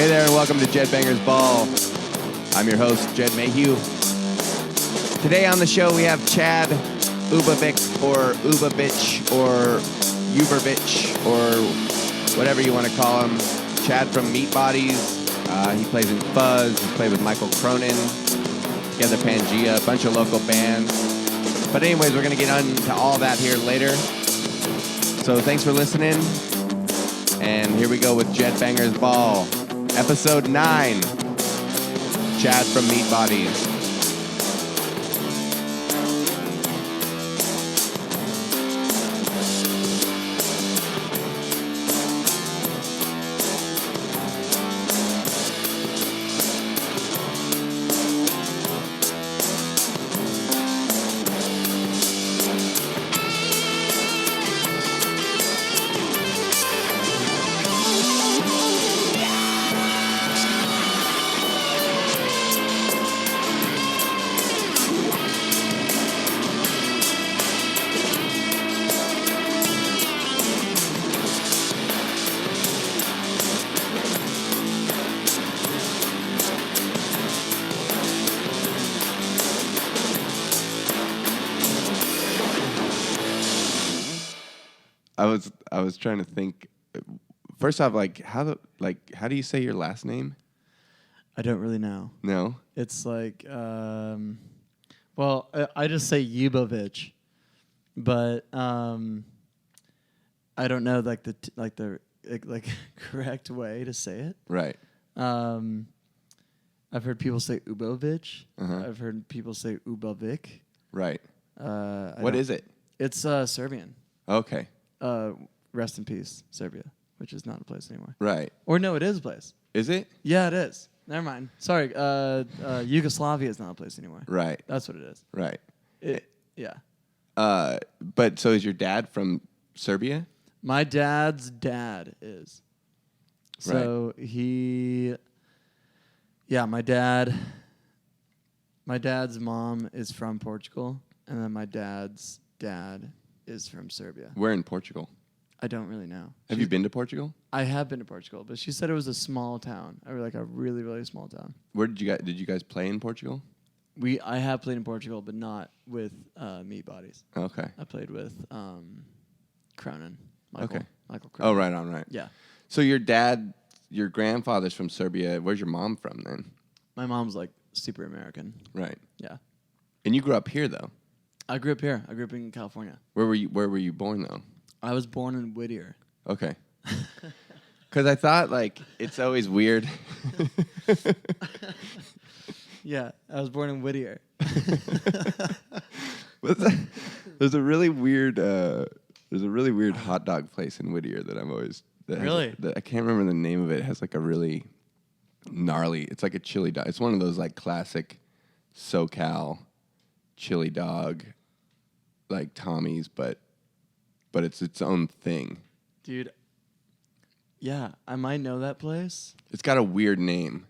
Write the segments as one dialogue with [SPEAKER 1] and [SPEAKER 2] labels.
[SPEAKER 1] Hey there, and welcome to Jedbanger's Ball. I'm your host, Jed Mayhew. Today on the show, we have Chad Ubovich, or Ubovich, or Ubovich, or whatever you want to call him. Chad from Meat Bodies. He plays in Fuzz. He played with Michael Cronin, Together Pangea, a bunch of local bands. But anyways, we're going to get into all that here later. So thanks for listening. And here we go with Jedbanger's Ball. Episode 9. Chad from Meat Bodies. I was trying to think. First off, how do you say your last name?
[SPEAKER 2] I don't really know.
[SPEAKER 1] No?
[SPEAKER 2] It's like, I just say Ubovich, but I don't know the correct way to say it.
[SPEAKER 1] Right.
[SPEAKER 2] I've heard people say Ubovich.
[SPEAKER 1] Uh-huh.
[SPEAKER 2] I've heard people say Ubovich.
[SPEAKER 1] Right. What is it?
[SPEAKER 2] It's Serbian.
[SPEAKER 1] Okay.
[SPEAKER 2] Rest in peace, Serbia, which is not a place anymore.
[SPEAKER 1] Right.
[SPEAKER 2] Or no, it is a place.
[SPEAKER 1] Is it?
[SPEAKER 2] Yeah, it is. Never mind. Sorry. Yugoslavia is not a place anymore.
[SPEAKER 1] Right.
[SPEAKER 2] That's what it is.
[SPEAKER 1] Right.
[SPEAKER 2] Yeah.
[SPEAKER 1] But so is your dad from Serbia?
[SPEAKER 2] My dad's dad is. So my dad's mom is from Portugal, and then my dad's dad is from Serbia.
[SPEAKER 1] Where in Portugal?
[SPEAKER 2] I don't really know.
[SPEAKER 1] Have you been to Portugal?
[SPEAKER 2] I have been to Portugal, but she said it was a small town, or like a really, really small town.
[SPEAKER 1] Where did you guys play in Portugal?
[SPEAKER 2] I have played in Portugal, but not with Meat Bodies.
[SPEAKER 1] Okay.
[SPEAKER 2] I played with Cronin. Michael
[SPEAKER 1] Okay.
[SPEAKER 2] Cronin.
[SPEAKER 1] Oh, right on, right.
[SPEAKER 2] Yeah.
[SPEAKER 1] So your grandfather's from Serbia. Where's your mom from then?
[SPEAKER 2] My mom's like super American.
[SPEAKER 1] Right.
[SPEAKER 2] Yeah.
[SPEAKER 1] And you grew up here though.
[SPEAKER 2] I grew up here. I grew up in California.
[SPEAKER 1] Where were you born though?
[SPEAKER 2] I was born in Whittier.
[SPEAKER 1] Okay. Because I thought it's always weird.
[SPEAKER 2] Yeah, I was born in Whittier.
[SPEAKER 1] There's a really weird hot dog place in Whittier that I'm always
[SPEAKER 2] Really?
[SPEAKER 1] I can't remember the name of it. It has a really gnarly. It's like a chili dog. It's one of those classic SoCal chili dog, like Tommy's, but it's its own thing.
[SPEAKER 2] Dude, yeah, I might know that place.
[SPEAKER 1] It's got a weird name,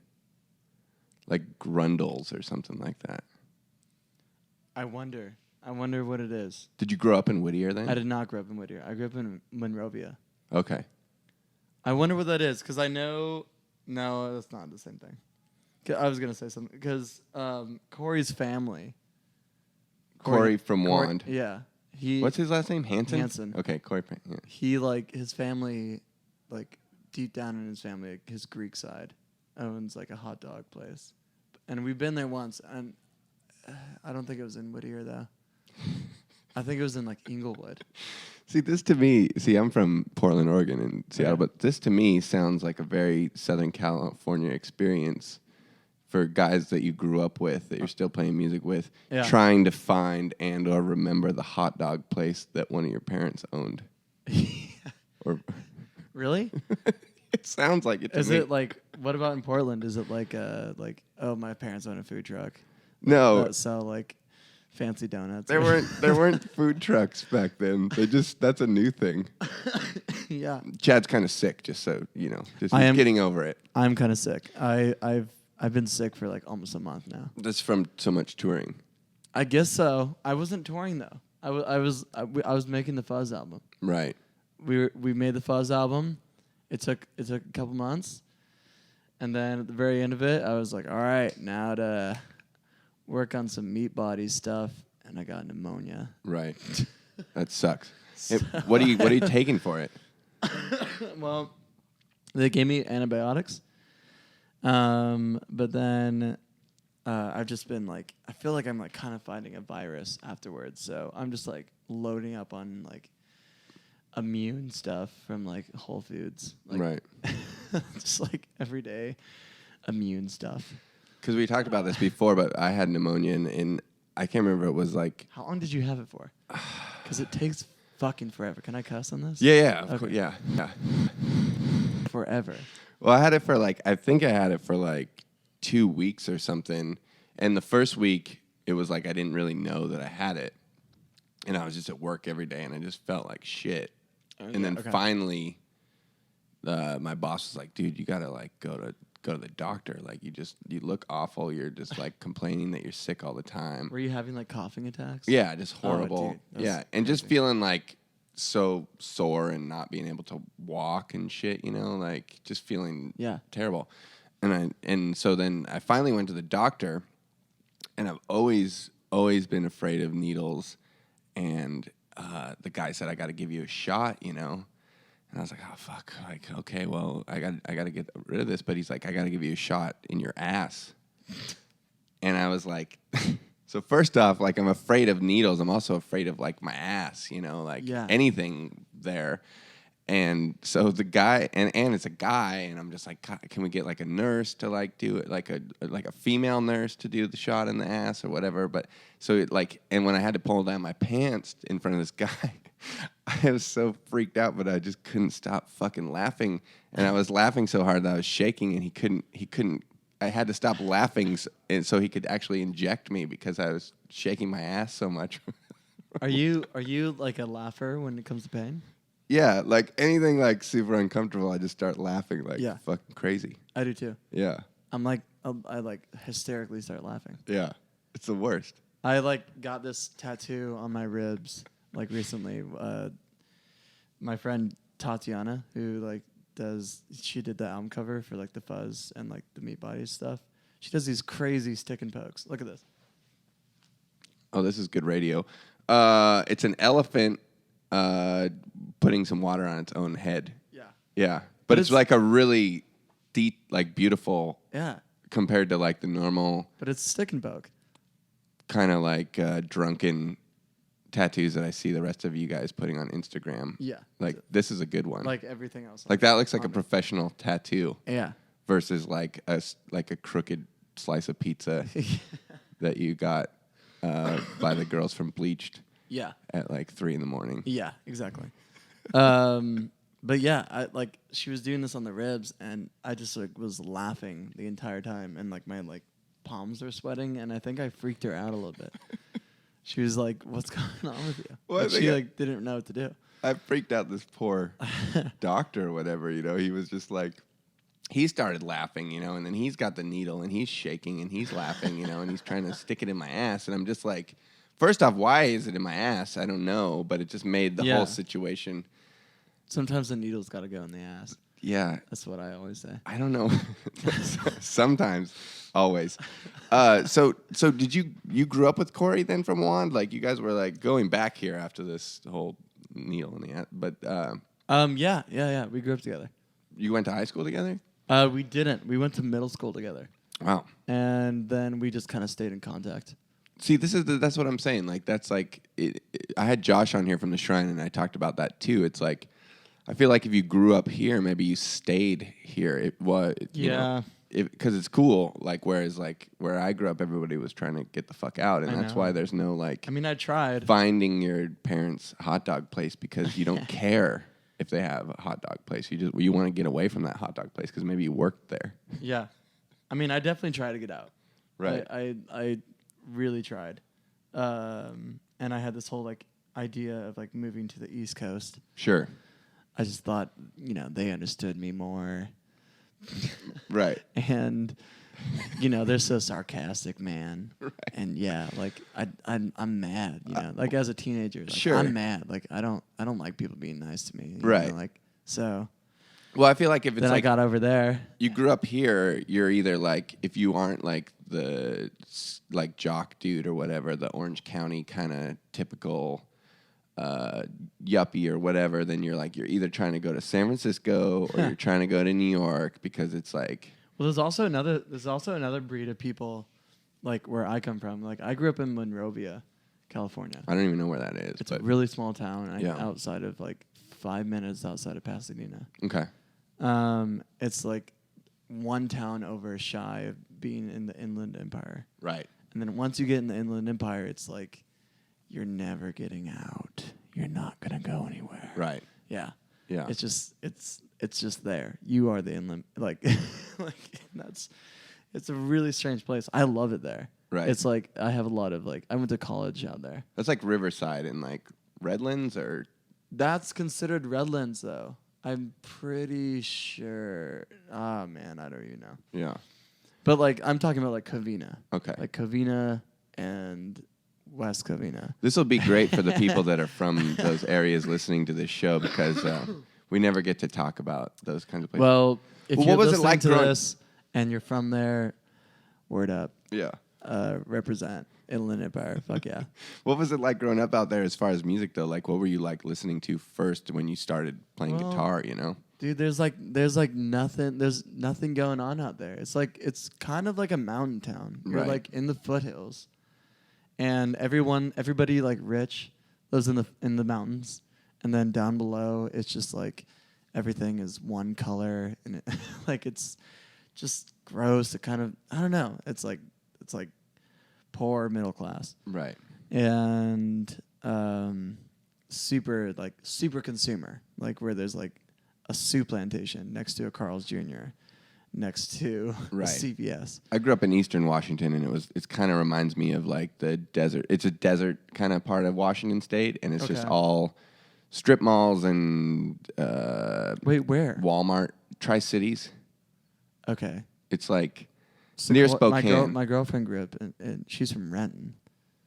[SPEAKER 1] like Grundles or something like that.
[SPEAKER 2] I wonder what it is.
[SPEAKER 1] Did you grow up in Whittier then?
[SPEAKER 2] I did not grow up in Whittier. I grew up in Monrovia.
[SPEAKER 1] Okay.
[SPEAKER 2] I wonder what that is, because I know... No, that's not the same thing. I was going to say something, because Corey's family...
[SPEAKER 1] Corey from Wand.
[SPEAKER 2] Yeah.
[SPEAKER 1] What's his last name? Hansen?
[SPEAKER 2] Hansen.
[SPEAKER 1] Okay, Corey. Yeah.
[SPEAKER 2] He, his family, deep down in his family, his Greek side, owns, a hot dog place. And we've been there once, and I don't think it was in Whittier, though. I think it was in, Inglewood.
[SPEAKER 1] See, this to me, I'm from Portland, Oregon, in Seattle, but this to me sounds like a very Southern California experience for guys that you grew up with, that you're still playing music with, trying to find and or remember the hot dog place that one of your parents owned. Or
[SPEAKER 2] Really?
[SPEAKER 1] It sounds like it to me.
[SPEAKER 2] Is it what about in Portland? Is it oh, my parents own a food truck?
[SPEAKER 1] No.
[SPEAKER 2] That sell fancy donuts.
[SPEAKER 1] There weren't food trucks back then. That's a new thing.
[SPEAKER 2] Yeah.
[SPEAKER 1] Chad's kind of sick, just so you know. He's getting over it.
[SPEAKER 2] I'm kind of sick. I've been sick for almost a month now.
[SPEAKER 1] That's from so much touring.
[SPEAKER 2] I guess so. I wasn't touring though. I was making the Fuzz album.
[SPEAKER 1] Right.
[SPEAKER 2] We made the Fuzz album. It took a couple months, And then at the very end of it, I was like, all right, now to work on some meat body stuff, and I got pneumonia.
[SPEAKER 1] Right. That sucks. What are you taking for it?
[SPEAKER 2] Well, they gave me antibiotics. But then I've just been like, I feel like I'm like kind of fighting a virus afterwards. So I'm just like loading up on like immune stuff from like Whole Foods. Like,
[SPEAKER 1] Right.
[SPEAKER 2] just like everyday immune stuff.
[SPEAKER 1] Because we talked about this before, but I had pneumonia, and I can't remember. It was like...
[SPEAKER 2] How long did you have it for? Because it takes fucking forever. Can I cuss on this?
[SPEAKER 1] Yeah, of
[SPEAKER 2] Okay.
[SPEAKER 1] course, yeah.
[SPEAKER 2] Forever.
[SPEAKER 1] Well, I think I had it for like 2 weeks or something. And the first week, it was like I didn't really know that I had it. And I was just at work every day, and I just felt like shit. And then finally, my boss was like, dude, you got to like go to the doctor. Like, you look awful. You're just like complaining that you're sick all the time.
[SPEAKER 2] Were you having like coughing attacks?
[SPEAKER 1] Yeah, just horrible.
[SPEAKER 2] Dude,
[SPEAKER 1] yeah, and just feeling like so sore and not being able to walk and shit, like just feeling terrible. And so then I finally went to the doctor, and I've always been afraid of needles, and the guy said, I got to give you a shot, And I was like, oh fuck, like, okay, well, I got to get rid of this, but he's like, I got to give you a shot in your ass. And I was like, so first off, like, I'm afraid of needles. I'm also afraid of like my ass, anything there. And so the guy, and it's a guy, and I'm just like, can we get like a nurse to like do it, like a female nurse to do the shot in the ass or whatever? But so it like, and when I had to pull down my pants in front of this guy, I was so freaked out, but I just couldn't stop fucking laughing, and I was laughing so hard that I was shaking, and he couldn't. I had to stop laughing, and so he could actually inject me because I was shaking my ass so much.
[SPEAKER 2] Are you like a laugher when it comes to pain?
[SPEAKER 1] Yeah, like anything like super uncomfortable, I just start laughing like fucking crazy.
[SPEAKER 2] I do too.
[SPEAKER 1] Yeah.
[SPEAKER 2] I'm like, I like hysterically start laughing.
[SPEAKER 1] Yeah. It's the worst.
[SPEAKER 2] I like got this tattoo on my ribs like recently. My friend Tatiana, who like she did the album cover for like the Fuzz and like the Meat Bodies stuff. She does these crazy stick and pokes. Look at this.
[SPEAKER 1] Oh, this is good radio. It's an elephant putting some water on its own head. Yeah. Yeah. But it's like a really deep, like beautiful.
[SPEAKER 2] Yeah.
[SPEAKER 1] Compared to like the normal.
[SPEAKER 2] But it's stick and poke.
[SPEAKER 1] Kind of like drunken tattoos that I see the rest of you guys putting on Instagram.
[SPEAKER 2] Yeah.
[SPEAKER 1] Like this is a good one.
[SPEAKER 2] Like everything else.
[SPEAKER 1] Like that looks like a professional tattoo.
[SPEAKER 2] Yeah.
[SPEAKER 1] Versus like a crooked slice of pizza that you got by the girls from Bleached.
[SPEAKER 2] Yeah.
[SPEAKER 1] At like 3 a.m.
[SPEAKER 2] Yeah, exactly. But yeah, she was doing this on the ribs, and I just like was laughing the entire time, and like my like palms were sweating, and I think I freaked her out a little bit. She was like, "What's going on with you?"
[SPEAKER 1] Well,
[SPEAKER 2] she like didn't know what to do.
[SPEAKER 1] I freaked out this poor doctor or whatever. He was just like, he started laughing, and then he's got the needle and he's shaking and he's laughing, and he's trying to stick it in my ass, and I'm just like, first off, why is it in my ass? I don't know, but it just made the whole situation. Sometimes
[SPEAKER 2] the needle's got to go in the ass.
[SPEAKER 1] Yeah.
[SPEAKER 2] That's what I always say.
[SPEAKER 1] I don't know. Sometimes. Always. So did you grew up with Corey then from Wand? Like you guys were like going back here after this whole needle in the ass. But
[SPEAKER 2] yeah. We grew up together.
[SPEAKER 1] You went to high school together?
[SPEAKER 2] We didn't. We went to middle school together.
[SPEAKER 1] Wow.
[SPEAKER 2] And then we just kind of stayed in contact.
[SPEAKER 1] See, that's what I'm saying. Like that's like I had Josh on here from the Shrine, and I talked about that too. It's like I feel like if you grew up here, maybe you stayed here. It was because it's cool. Like whereas like where I grew up, everybody was trying to get the fuck out, and that's why there's no like.
[SPEAKER 2] I mean, I tried
[SPEAKER 1] finding your parents' hot dog place because you don't care if they have a hot dog place. You want to get away from that hot dog place because maybe you worked there.
[SPEAKER 2] Yeah, I mean, I definitely tried to get out.
[SPEAKER 1] Right.
[SPEAKER 2] I really tried, and I had this whole like idea of like moving to the East Coast.
[SPEAKER 1] Sure.
[SPEAKER 2] I just thought, they understood me more.
[SPEAKER 1] Right.
[SPEAKER 2] And, they're so sarcastic, man.
[SPEAKER 1] Right.
[SPEAKER 2] And yeah, like I'm mad, like as a teenager, like
[SPEAKER 1] sure.
[SPEAKER 2] I'm mad. Like I don't like people being nice to me.
[SPEAKER 1] Right.
[SPEAKER 2] Like so.
[SPEAKER 1] Well, I feel like if it's
[SPEAKER 2] Then I
[SPEAKER 1] like
[SPEAKER 2] got over there.
[SPEAKER 1] you grew up here, you're either like, if you aren't like the like jock dude or whatever, the Orange County kind of typical yuppie or whatever, then you're either trying to go to San Francisco or you're trying to go to New York because it's like.
[SPEAKER 2] Well, there's also another breed of people, like where I come from. Like I grew up in Monrovia, California.
[SPEAKER 1] I don't even know where that is.
[SPEAKER 2] It's a really small town
[SPEAKER 1] Yeah.
[SPEAKER 2] outside of like 5 minutes outside of Pasadena.
[SPEAKER 1] Okay.
[SPEAKER 2] It's like one town over shy of being in the Inland Empire.
[SPEAKER 1] Right.
[SPEAKER 2] And then once you get in the Inland Empire, it's like you're never getting out. You're not gonna go anywhere.
[SPEAKER 1] Right.
[SPEAKER 2] Yeah.
[SPEAKER 1] Yeah.
[SPEAKER 2] It's just there. You are the inland like it's a really strange place. I love it there.
[SPEAKER 1] Right.
[SPEAKER 2] It's like I have a lot of like I went to college out there.
[SPEAKER 1] That's like Riverside and like Redlands or.
[SPEAKER 2] That's considered Redlands though. I'm pretty sure. Ah man, I don't even know.
[SPEAKER 1] Yeah.
[SPEAKER 2] But like I'm talking about like Covina.
[SPEAKER 1] Okay.
[SPEAKER 2] Like Covina and West Covina.
[SPEAKER 1] This will be great for the people that are from those areas listening to this show because we never get to talk about those kinds of places.
[SPEAKER 2] Well, if
[SPEAKER 1] Well,
[SPEAKER 2] you're
[SPEAKER 1] what was it
[SPEAKER 2] listening
[SPEAKER 1] like
[SPEAKER 2] to
[SPEAKER 1] growing-
[SPEAKER 2] this and you're from there, word up.
[SPEAKER 1] Yeah.
[SPEAKER 2] Represent Inland Empire. Fuck yeah.
[SPEAKER 1] What was it like growing up out there as far as music though? Like what were you like listening to first when you started playing guitar, you know?
[SPEAKER 2] Dude, there's nothing going on out there. It's kind of like a mountain town. You're
[SPEAKER 1] Right.
[SPEAKER 2] like in the foothills. And everybody like rich lives in the mountains. And then down below it's just like everything is one color and it like it's just gross. It kind of I don't know. It's like poor middle class.
[SPEAKER 1] Right.
[SPEAKER 2] And super consumer, like where there's like a Sioux plantation next to a Carl's Jr. next to
[SPEAKER 1] Right.
[SPEAKER 2] a CVS.
[SPEAKER 1] I grew up in Eastern Washington, and it kind of reminds me of like the desert. It's a desert kind of part of Washington State, and it's just
[SPEAKER 2] Okay.
[SPEAKER 1] all strip malls and
[SPEAKER 2] Wait, where?
[SPEAKER 1] Walmart, Tri-Cities.
[SPEAKER 2] Okay.
[SPEAKER 1] It's like
[SPEAKER 2] So
[SPEAKER 1] near
[SPEAKER 2] my
[SPEAKER 1] Spokane.
[SPEAKER 2] My girlfriend grew up, and she's from Renton.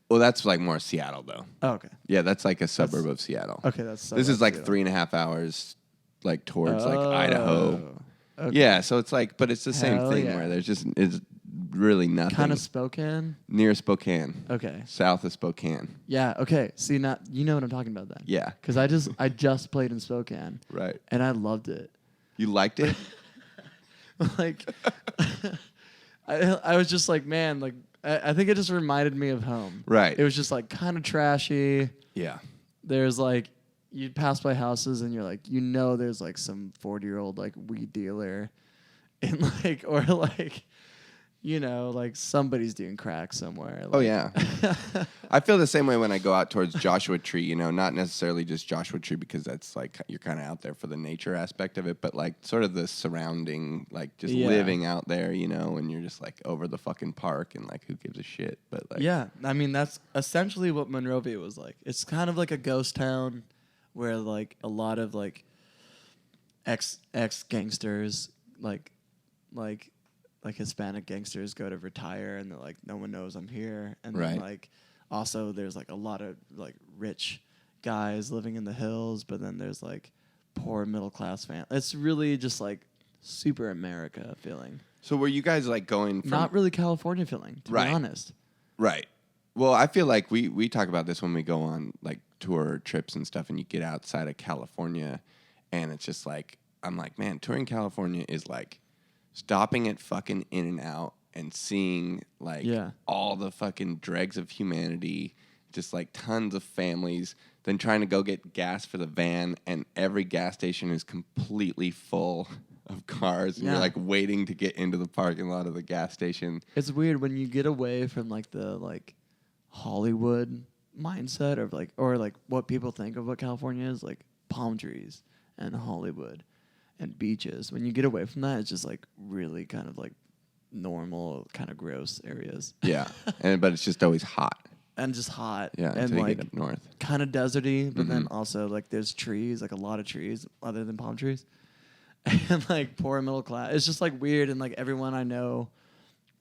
[SPEAKER 1] Well, that's like more Seattle, though.
[SPEAKER 2] Oh, okay.
[SPEAKER 1] Yeah, that's like a suburb of Seattle.
[SPEAKER 2] Okay, that's
[SPEAKER 1] This is like
[SPEAKER 2] Seattle.
[SPEAKER 1] 3.5 hours, like towards like Idaho.
[SPEAKER 2] Okay.
[SPEAKER 1] Yeah, so it's like, but it's the same
[SPEAKER 2] Hell
[SPEAKER 1] thing
[SPEAKER 2] yeah.
[SPEAKER 1] where it's really nothing.
[SPEAKER 2] Kind of Spokane.
[SPEAKER 1] Near Spokane.
[SPEAKER 2] Okay.
[SPEAKER 1] South of Spokane.
[SPEAKER 2] Yeah. Okay. See, now you know what I'm talking about then.
[SPEAKER 1] Yeah.
[SPEAKER 2] Because I just played in Spokane.
[SPEAKER 1] Right.
[SPEAKER 2] And I loved it.
[SPEAKER 1] You liked it?
[SPEAKER 2] Like, I was just like, man, like I think it just reminded me of home.
[SPEAKER 1] Right.
[SPEAKER 2] It was just like kind of trashy.
[SPEAKER 1] Yeah.
[SPEAKER 2] There's like you'd pass by houses and you're like, there's like some 40-year-old like weed dealer, and like or like, like somebody's doing crack somewhere. Like,
[SPEAKER 1] Oh, yeah. I feel the same way when I go out towards Joshua Tree, not necessarily just Joshua Tree because that's like you're kind of out there for the nature aspect of it, but like sort of the surrounding, like just
[SPEAKER 2] Yeah.
[SPEAKER 1] living out there, and you're just like over the fucking park and like who gives a shit. But like,
[SPEAKER 2] Yeah, I mean that's essentially what Monrovia was like. It's kind of like a ghost town where like a lot of like ex gangsters like Hispanic gangsters go to retire and they're like no one knows I'm here, and then
[SPEAKER 1] Right.
[SPEAKER 2] like also there's like a lot of like rich guys living in the hills, but then there's like poor middle class family. It's really just like super America feeling,
[SPEAKER 1] So were you guys like going from...
[SPEAKER 2] not really California feeling, to
[SPEAKER 1] Right.
[SPEAKER 2] be honest.
[SPEAKER 1] Right. Well, I feel like we talk about this when we go on like tour trips and stuff, and you get outside of California, and it's just like I'm like, man, touring California is like stopping at fucking In-N-Out and seeing like
[SPEAKER 2] Yeah.
[SPEAKER 1] all the fucking dregs of humanity, just like tons of families, then trying to go get gas for the van, and every gas station is completely full of cars, and
[SPEAKER 2] Yeah.
[SPEAKER 1] you're like waiting to get into the parking lot of the gas station.
[SPEAKER 2] It's weird when you get away from like the like Hollywood mindset of like or like what people think of what California is, like palm trees and Hollywood and beaches. When you get away from that, it's just like really kind of like normal, kind of gross areas.
[SPEAKER 1] Yeah, but it's just always hot.
[SPEAKER 2] And just hot.
[SPEAKER 1] Yeah,
[SPEAKER 2] And
[SPEAKER 1] until you
[SPEAKER 2] like
[SPEAKER 1] get up north.
[SPEAKER 2] kind of deserty, but then
[SPEAKER 1] Mhm.
[SPEAKER 2] also like there's trees, like a lot of trees other than palm trees. And like poor middle class. It's just like weird, and like everyone I know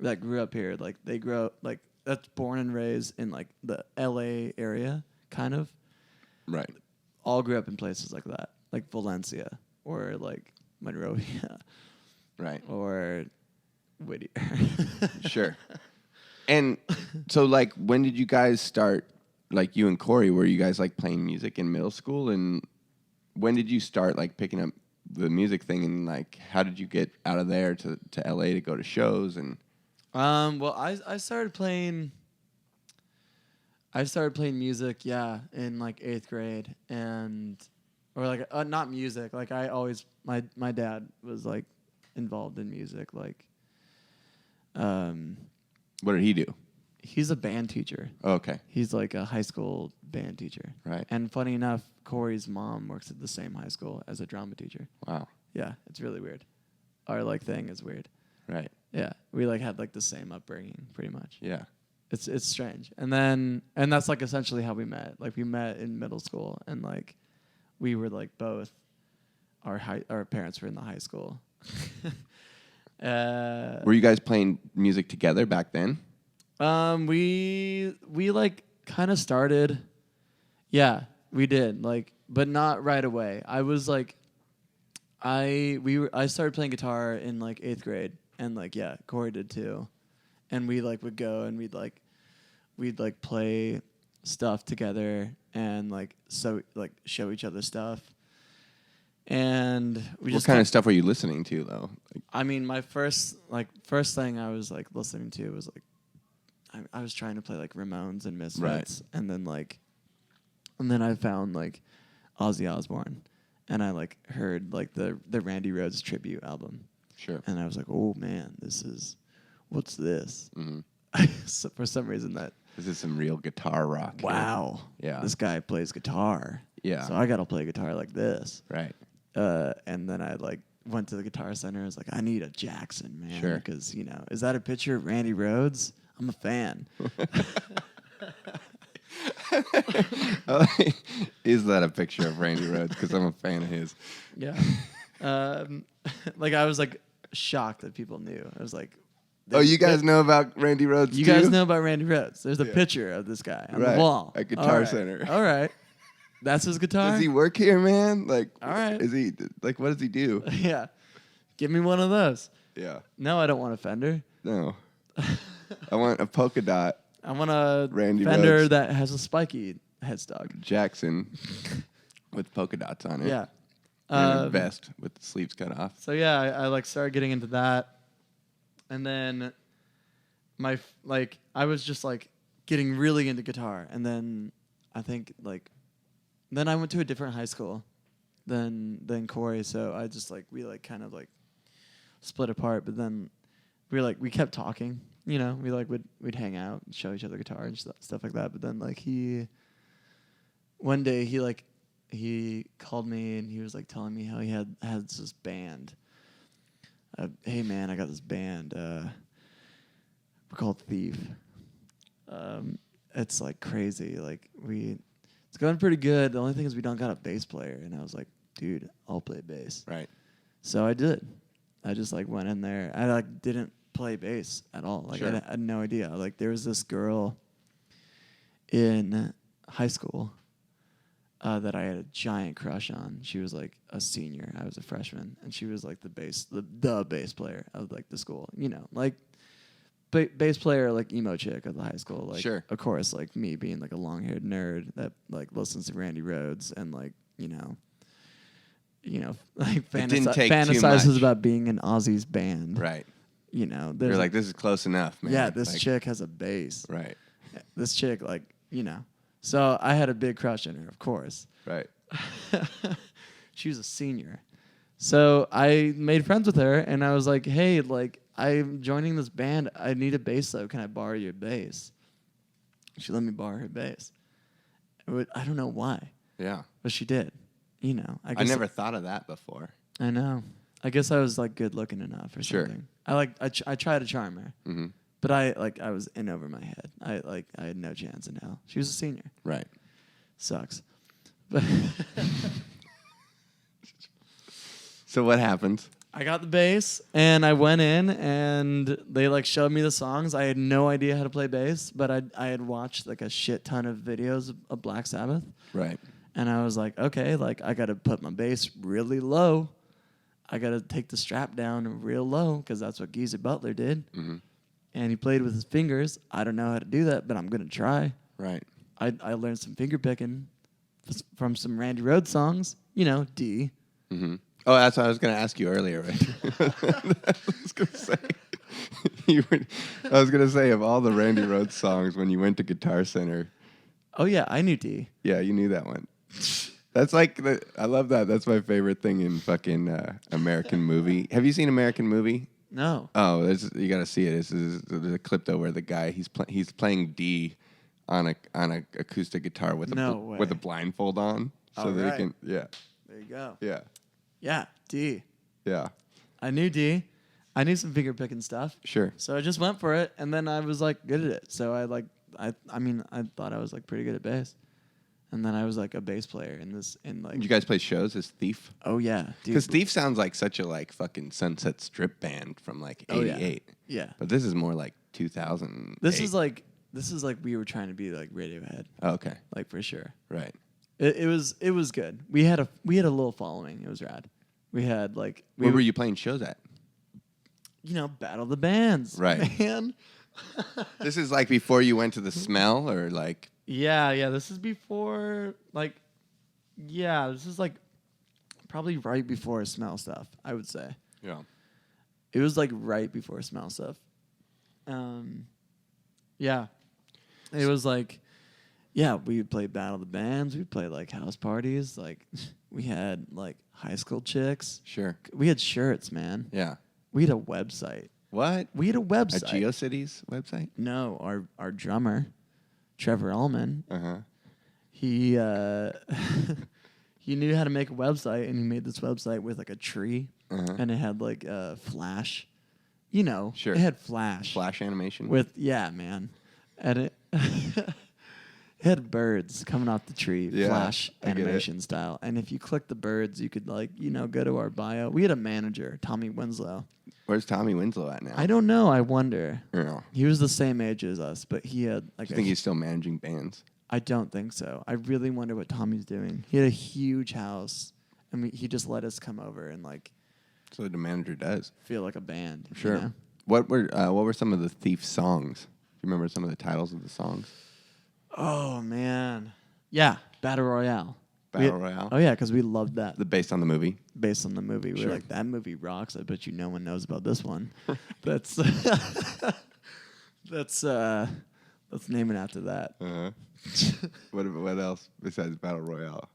[SPEAKER 2] that grew up here, like they grew up like that's born and raised in like the LA area, kind of.
[SPEAKER 1] Right.
[SPEAKER 2] All grew up in places like that, like Valencia or like Monrovia
[SPEAKER 1] Right.
[SPEAKER 2] or Whittier.
[SPEAKER 1] Sure. And so, like, when did you guys start, like, you and Corey, were you guys, like, playing music in middle school? And when did you start, like, picking up the music thing? And, like, how did you get out of there to L.A. to go to shows? And
[SPEAKER 2] Well, I started playing music, yeah, in, like, 8th grade. Or, like, not music. Like, I always, my dad was, like, involved in music. Like,
[SPEAKER 1] what did he do?
[SPEAKER 2] he's a band teacher.
[SPEAKER 1] Oh, okay.
[SPEAKER 2] He's like a high school band teacher.
[SPEAKER 1] Right.
[SPEAKER 2] And funny enough, Corey's mom works at the same high school as a drama teacher.
[SPEAKER 1] Wow.
[SPEAKER 2] Yeah, it's really weird. Our like thing is weird.
[SPEAKER 1] Right.
[SPEAKER 2] Yeah, we like had like the same upbringing pretty much.
[SPEAKER 1] Yeah.
[SPEAKER 2] It's strange. And that's like essentially how we met. Like we met in middle school and like we were like both our parents were in the high school.
[SPEAKER 1] Were you guys playing music together back then?
[SPEAKER 2] We like kind of started. Yeah, we did. Like, but not right away. I was like, I started playing guitar in like 8th grade, and like yeah, Corey did too, and we like would go and we'd play stuff together and like show each other stuff. And we
[SPEAKER 1] What kind of stuff were you listening to though? Like,
[SPEAKER 2] I mean, my first thing I was like listening to was like I was trying to play like Ramones and Misfits,
[SPEAKER 1] right.
[SPEAKER 2] and then I found like Ozzy Osbourne, and I like heard like the Randy Rhoads tribute album.
[SPEAKER 1] Sure.
[SPEAKER 2] And I was like, oh man, what's this?
[SPEAKER 1] Mm-hmm.
[SPEAKER 2] So for some reason
[SPEAKER 1] This is some real guitar rock.
[SPEAKER 2] Wow.
[SPEAKER 1] Here. Yeah.
[SPEAKER 2] This guy plays guitar.
[SPEAKER 1] Yeah.
[SPEAKER 2] So I got to play guitar like this.
[SPEAKER 1] Right.
[SPEAKER 2] And then I like went to the Guitar Center. I was like, I need a Jackson, man.
[SPEAKER 1] Sure.
[SPEAKER 2] Because, is that a picture of Randy Rhoads? I'm a fan.
[SPEAKER 1] Is that a picture of Randy Rhoads? Because I'm a fan of his.
[SPEAKER 2] Yeah. Like I was like shocked that people knew. I was like,
[SPEAKER 1] oh, you guys know about Randy Rhoads too?
[SPEAKER 2] You guys know about Randy Rhoads. There's a picture of this guy on the wall.
[SPEAKER 1] At Guitar Center.
[SPEAKER 2] All right. That's his guitar?
[SPEAKER 1] Does he work here, man? Like,
[SPEAKER 2] all right.
[SPEAKER 1] Is he, like, what does he do?
[SPEAKER 2] Yeah. Give me one of those.
[SPEAKER 1] Yeah.
[SPEAKER 2] No, I don't want a Fender.
[SPEAKER 1] No. I want a polka dot.
[SPEAKER 2] I want a
[SPEAKER 1] Randy
[SPEAKER 2] Fender
[SPEAKER 1] Rhoads.
[SPEAKER 2] that has a spiky headstock.
[SPEAKER 1] Jackson with polka dots on it.
[SPEAKER 2] Yeah.
[SPEAKER 1] And a vest with the sleeves cut off.
[SPEAKER 2] So yeah, I like started getting into that, and then I was just like getting really into guitar, and then I think like then I went to a different high school than Corey, so I just like we like kind of like split apart, but then we kept talking, we like we'd hang out and show each other guitar and stuff like that, but then like one day he called me and he was like telling me how he had this band. Hey man, I got this band. We're called Thief. It's like crazy. Like it's going pretty good. The only thing is we don't got a bass player. And I was like, dude, I'll play bass.
[SPEAKER 1] Right.
[SPEAKER 2] So I did. I just like went in there. I like didn't play bass at all. Like
[SPEAKER 1] Sure.
[SPEAKER 2] I had no idea. Like there was this girl in high school that I had a giant crush on. She was like a senior. I was a freshman, and she was like the bass player of like the school. Like bass player, like emo chick of the high school. Like,
[SPEAKER 1] sure.
[SPEAKER 2] Of course, like me being like a long-haired nerd that like listens to Randy Rhoads and like like fantasizes about being in Ozzy's band.
[SPEAKER 1] Right.
[SPEAKER 2] You're
[SPEAKER 1] like, this is close enough, man.
[SPEAKER 2] Yeah, this chick has a bass.
[SPEAKER 1] Right.
[SPEAKER 2] This chick, like, So I had a big crush on her, of course.
[SPEAKER 1] Right.
[SPEAKER 2] She was a senior. So I made friends with her, and I was like, hey, like, I'm joining this band. I need a bass, though. Can I borrow your bass? She let me borrow her bass. I don't know why.
[SPEAKER 1] Yeah.
[SPEAKER 2] But she did.
[SPEAKER 1] I never thought of that before.
[SPEAKER 2] I know. I guess I was, like, good-looking enough or something. I tried to charm her.
[SPEAKER 1] Mm-hmm.
[SPEAKER 2] But I was in over my head. I had no chance in hell. She was a senior.
[SPEAKER 1] Right.
[SPEAKER 2] Sucks. But
[SPEAKER 1] so what happened?
[SPEAKER 2] I got the bass and I went in and they like showed me the songs. I had no idea how to play bass, but I had watched like a shit ton of videos of Black Sabbath.
[SPEAKER 1] Right.
[SPEAKER 2] And I was like, okay, like I got to put my bass really low. I got to take the strap down real low because that's what Geezer Butler did.
[SPEAKER 1] Mm-hmm.
[SPEAKER 2] And he played with his fingers. I don't know how to do that, but I'm going to try.
[SPEAKER 1] Right.
[SPEAKER 2] I learned some finger picking from some Randy Rhoads songs. D.
[SPEAKER 1] Mm-hmm. Oh, that's what I was going to ask you earlier, right? I was going to say. I was going to say, of all the Randy Rhoads songs, when you went to Guitar Center.
[SPEAKER 2] Oh, yeah, I knew D.
[SPEAKER 1] Yeah, you knew that one. That's like, I love that. That's my favorite thing in fucking American Movie. Have you seen American Movie?
[SPEAKER 2] No.
[SPEAKER 1] Oh, you got to see it. There's a clip though where the guy he's playing D on a acoustic guitar with a blindfold on, so that he can
[SPEAKER 2] There you go.
[SPEAKER 1] Yeah.
[SPEAKER 2] Yeah, D.
[SPEAKER 1] Yeah.
[SPEAKER 2] I knew D. I knew some finger picking stuff.
[SPEAKER 1] Sure.
[SPEAKER 2] So I just went for it, and then I was like good at it. So I thought I was like pretty good at bass, and then I was like a bass player
[SPEAKER 1] Did you guys play shows as Thief?
[SPEAKER 2] Oh yeah, dude.
[SPEAKER 1] Because Thief sounds like such a like fucking Sunset Strip band from like '88.
[SPEAKER 2] Oh, yeah.
[SPEAKER 1] But this is more like 2000.
[SPEAKER 2] This is like we were trying to be like Radiohead.
[SPEAKER 1] Oh, okay.
[SPEAKER 2] Like for sure.
[SPEAKER 1] Right.
[SPEAKER 2] It was good. We had a little following. It was rad. We had like
[SPEAKER 1] Where were you playing shows at?
[SPEAKER 2] Battle of the bands.
[SPEAKER 1] Right.
[SPEAKER 2] Man.
[SPEAKER 1] This is like before you went to the Smell, or like.
[SPEAKER 2] Yeah. This is before this is like probably right before Smell stuff, I would say.
[SPEAKER 1] Yeah.
[SPEAKER 2] It was like right before Smell stuff. Yeah. It was like, we would play Battle of the Bands. We'd play like house parties. Like we had like high school chicks.
[SPEAKER 1] Sure.
[SPEAKER 2] We had shirts, man.
[SPEAKER 1] Yeah.
[SPEAKER 2] We had a website.
[SPEAKER 1] What?
[SPEAKER 2] We had a website.
[SPEAKER 1] A GeoCities website?
[SPEAKER 2] No, our drummer, Trevor Ullman.
[SPEAKER 1] Uh-huh.
[SPEAKER 2] He he knew how to make a website, and he made this website with like a tree, and it had like Flash.
[SPEAKER 1] Sure.
[SPEAKER 2] It had Flash.
[SPEAKER 1] Flash animation?
[SPEAKER 2] Man. And it it had birds coming off the tree, Flash animation style. And if you click the birds, you could go to our bio. We had a manager, Tommy Winslow.
[SPEAKER 1] Where's Tommy Winslow at now?
[SPEAKER 2] I don't know. I wonder.
[SPEAKER 1] Yeah.
[SPEAKER 2] He was the same age as us, but he had like.
[SPEAKER 1] Do you think he's still managing bands?
[SPEAKER 2] I don't think so. I really wonder what Tommy's doing. He had a huge house, and he just let us come over and like.
[SPEAKER 1] So the manager does
[SPEAKER 2] feel like a band.
[SPEAKER 1] Sure. What were some of the Thief songs? Do you remember some of the titles of the songs?
[SPEAKER 2] Oh man, yeah, Battle Royale.
[SPEAKER 1] Battle Royale.
[SPEAKER 2] Oh yeah, because we loved that.
[SPEAKER 1] Based on the movie.
[SPEAKER 2] Based on the movie, we
[SPEAKER 1] Sure.
[SPEAKER 2] were like, that movie rocks. I bet you no one knows about this one. Let's name it after that.
[SPEAKER 1] Uh-huh. What else besides Battle Royale?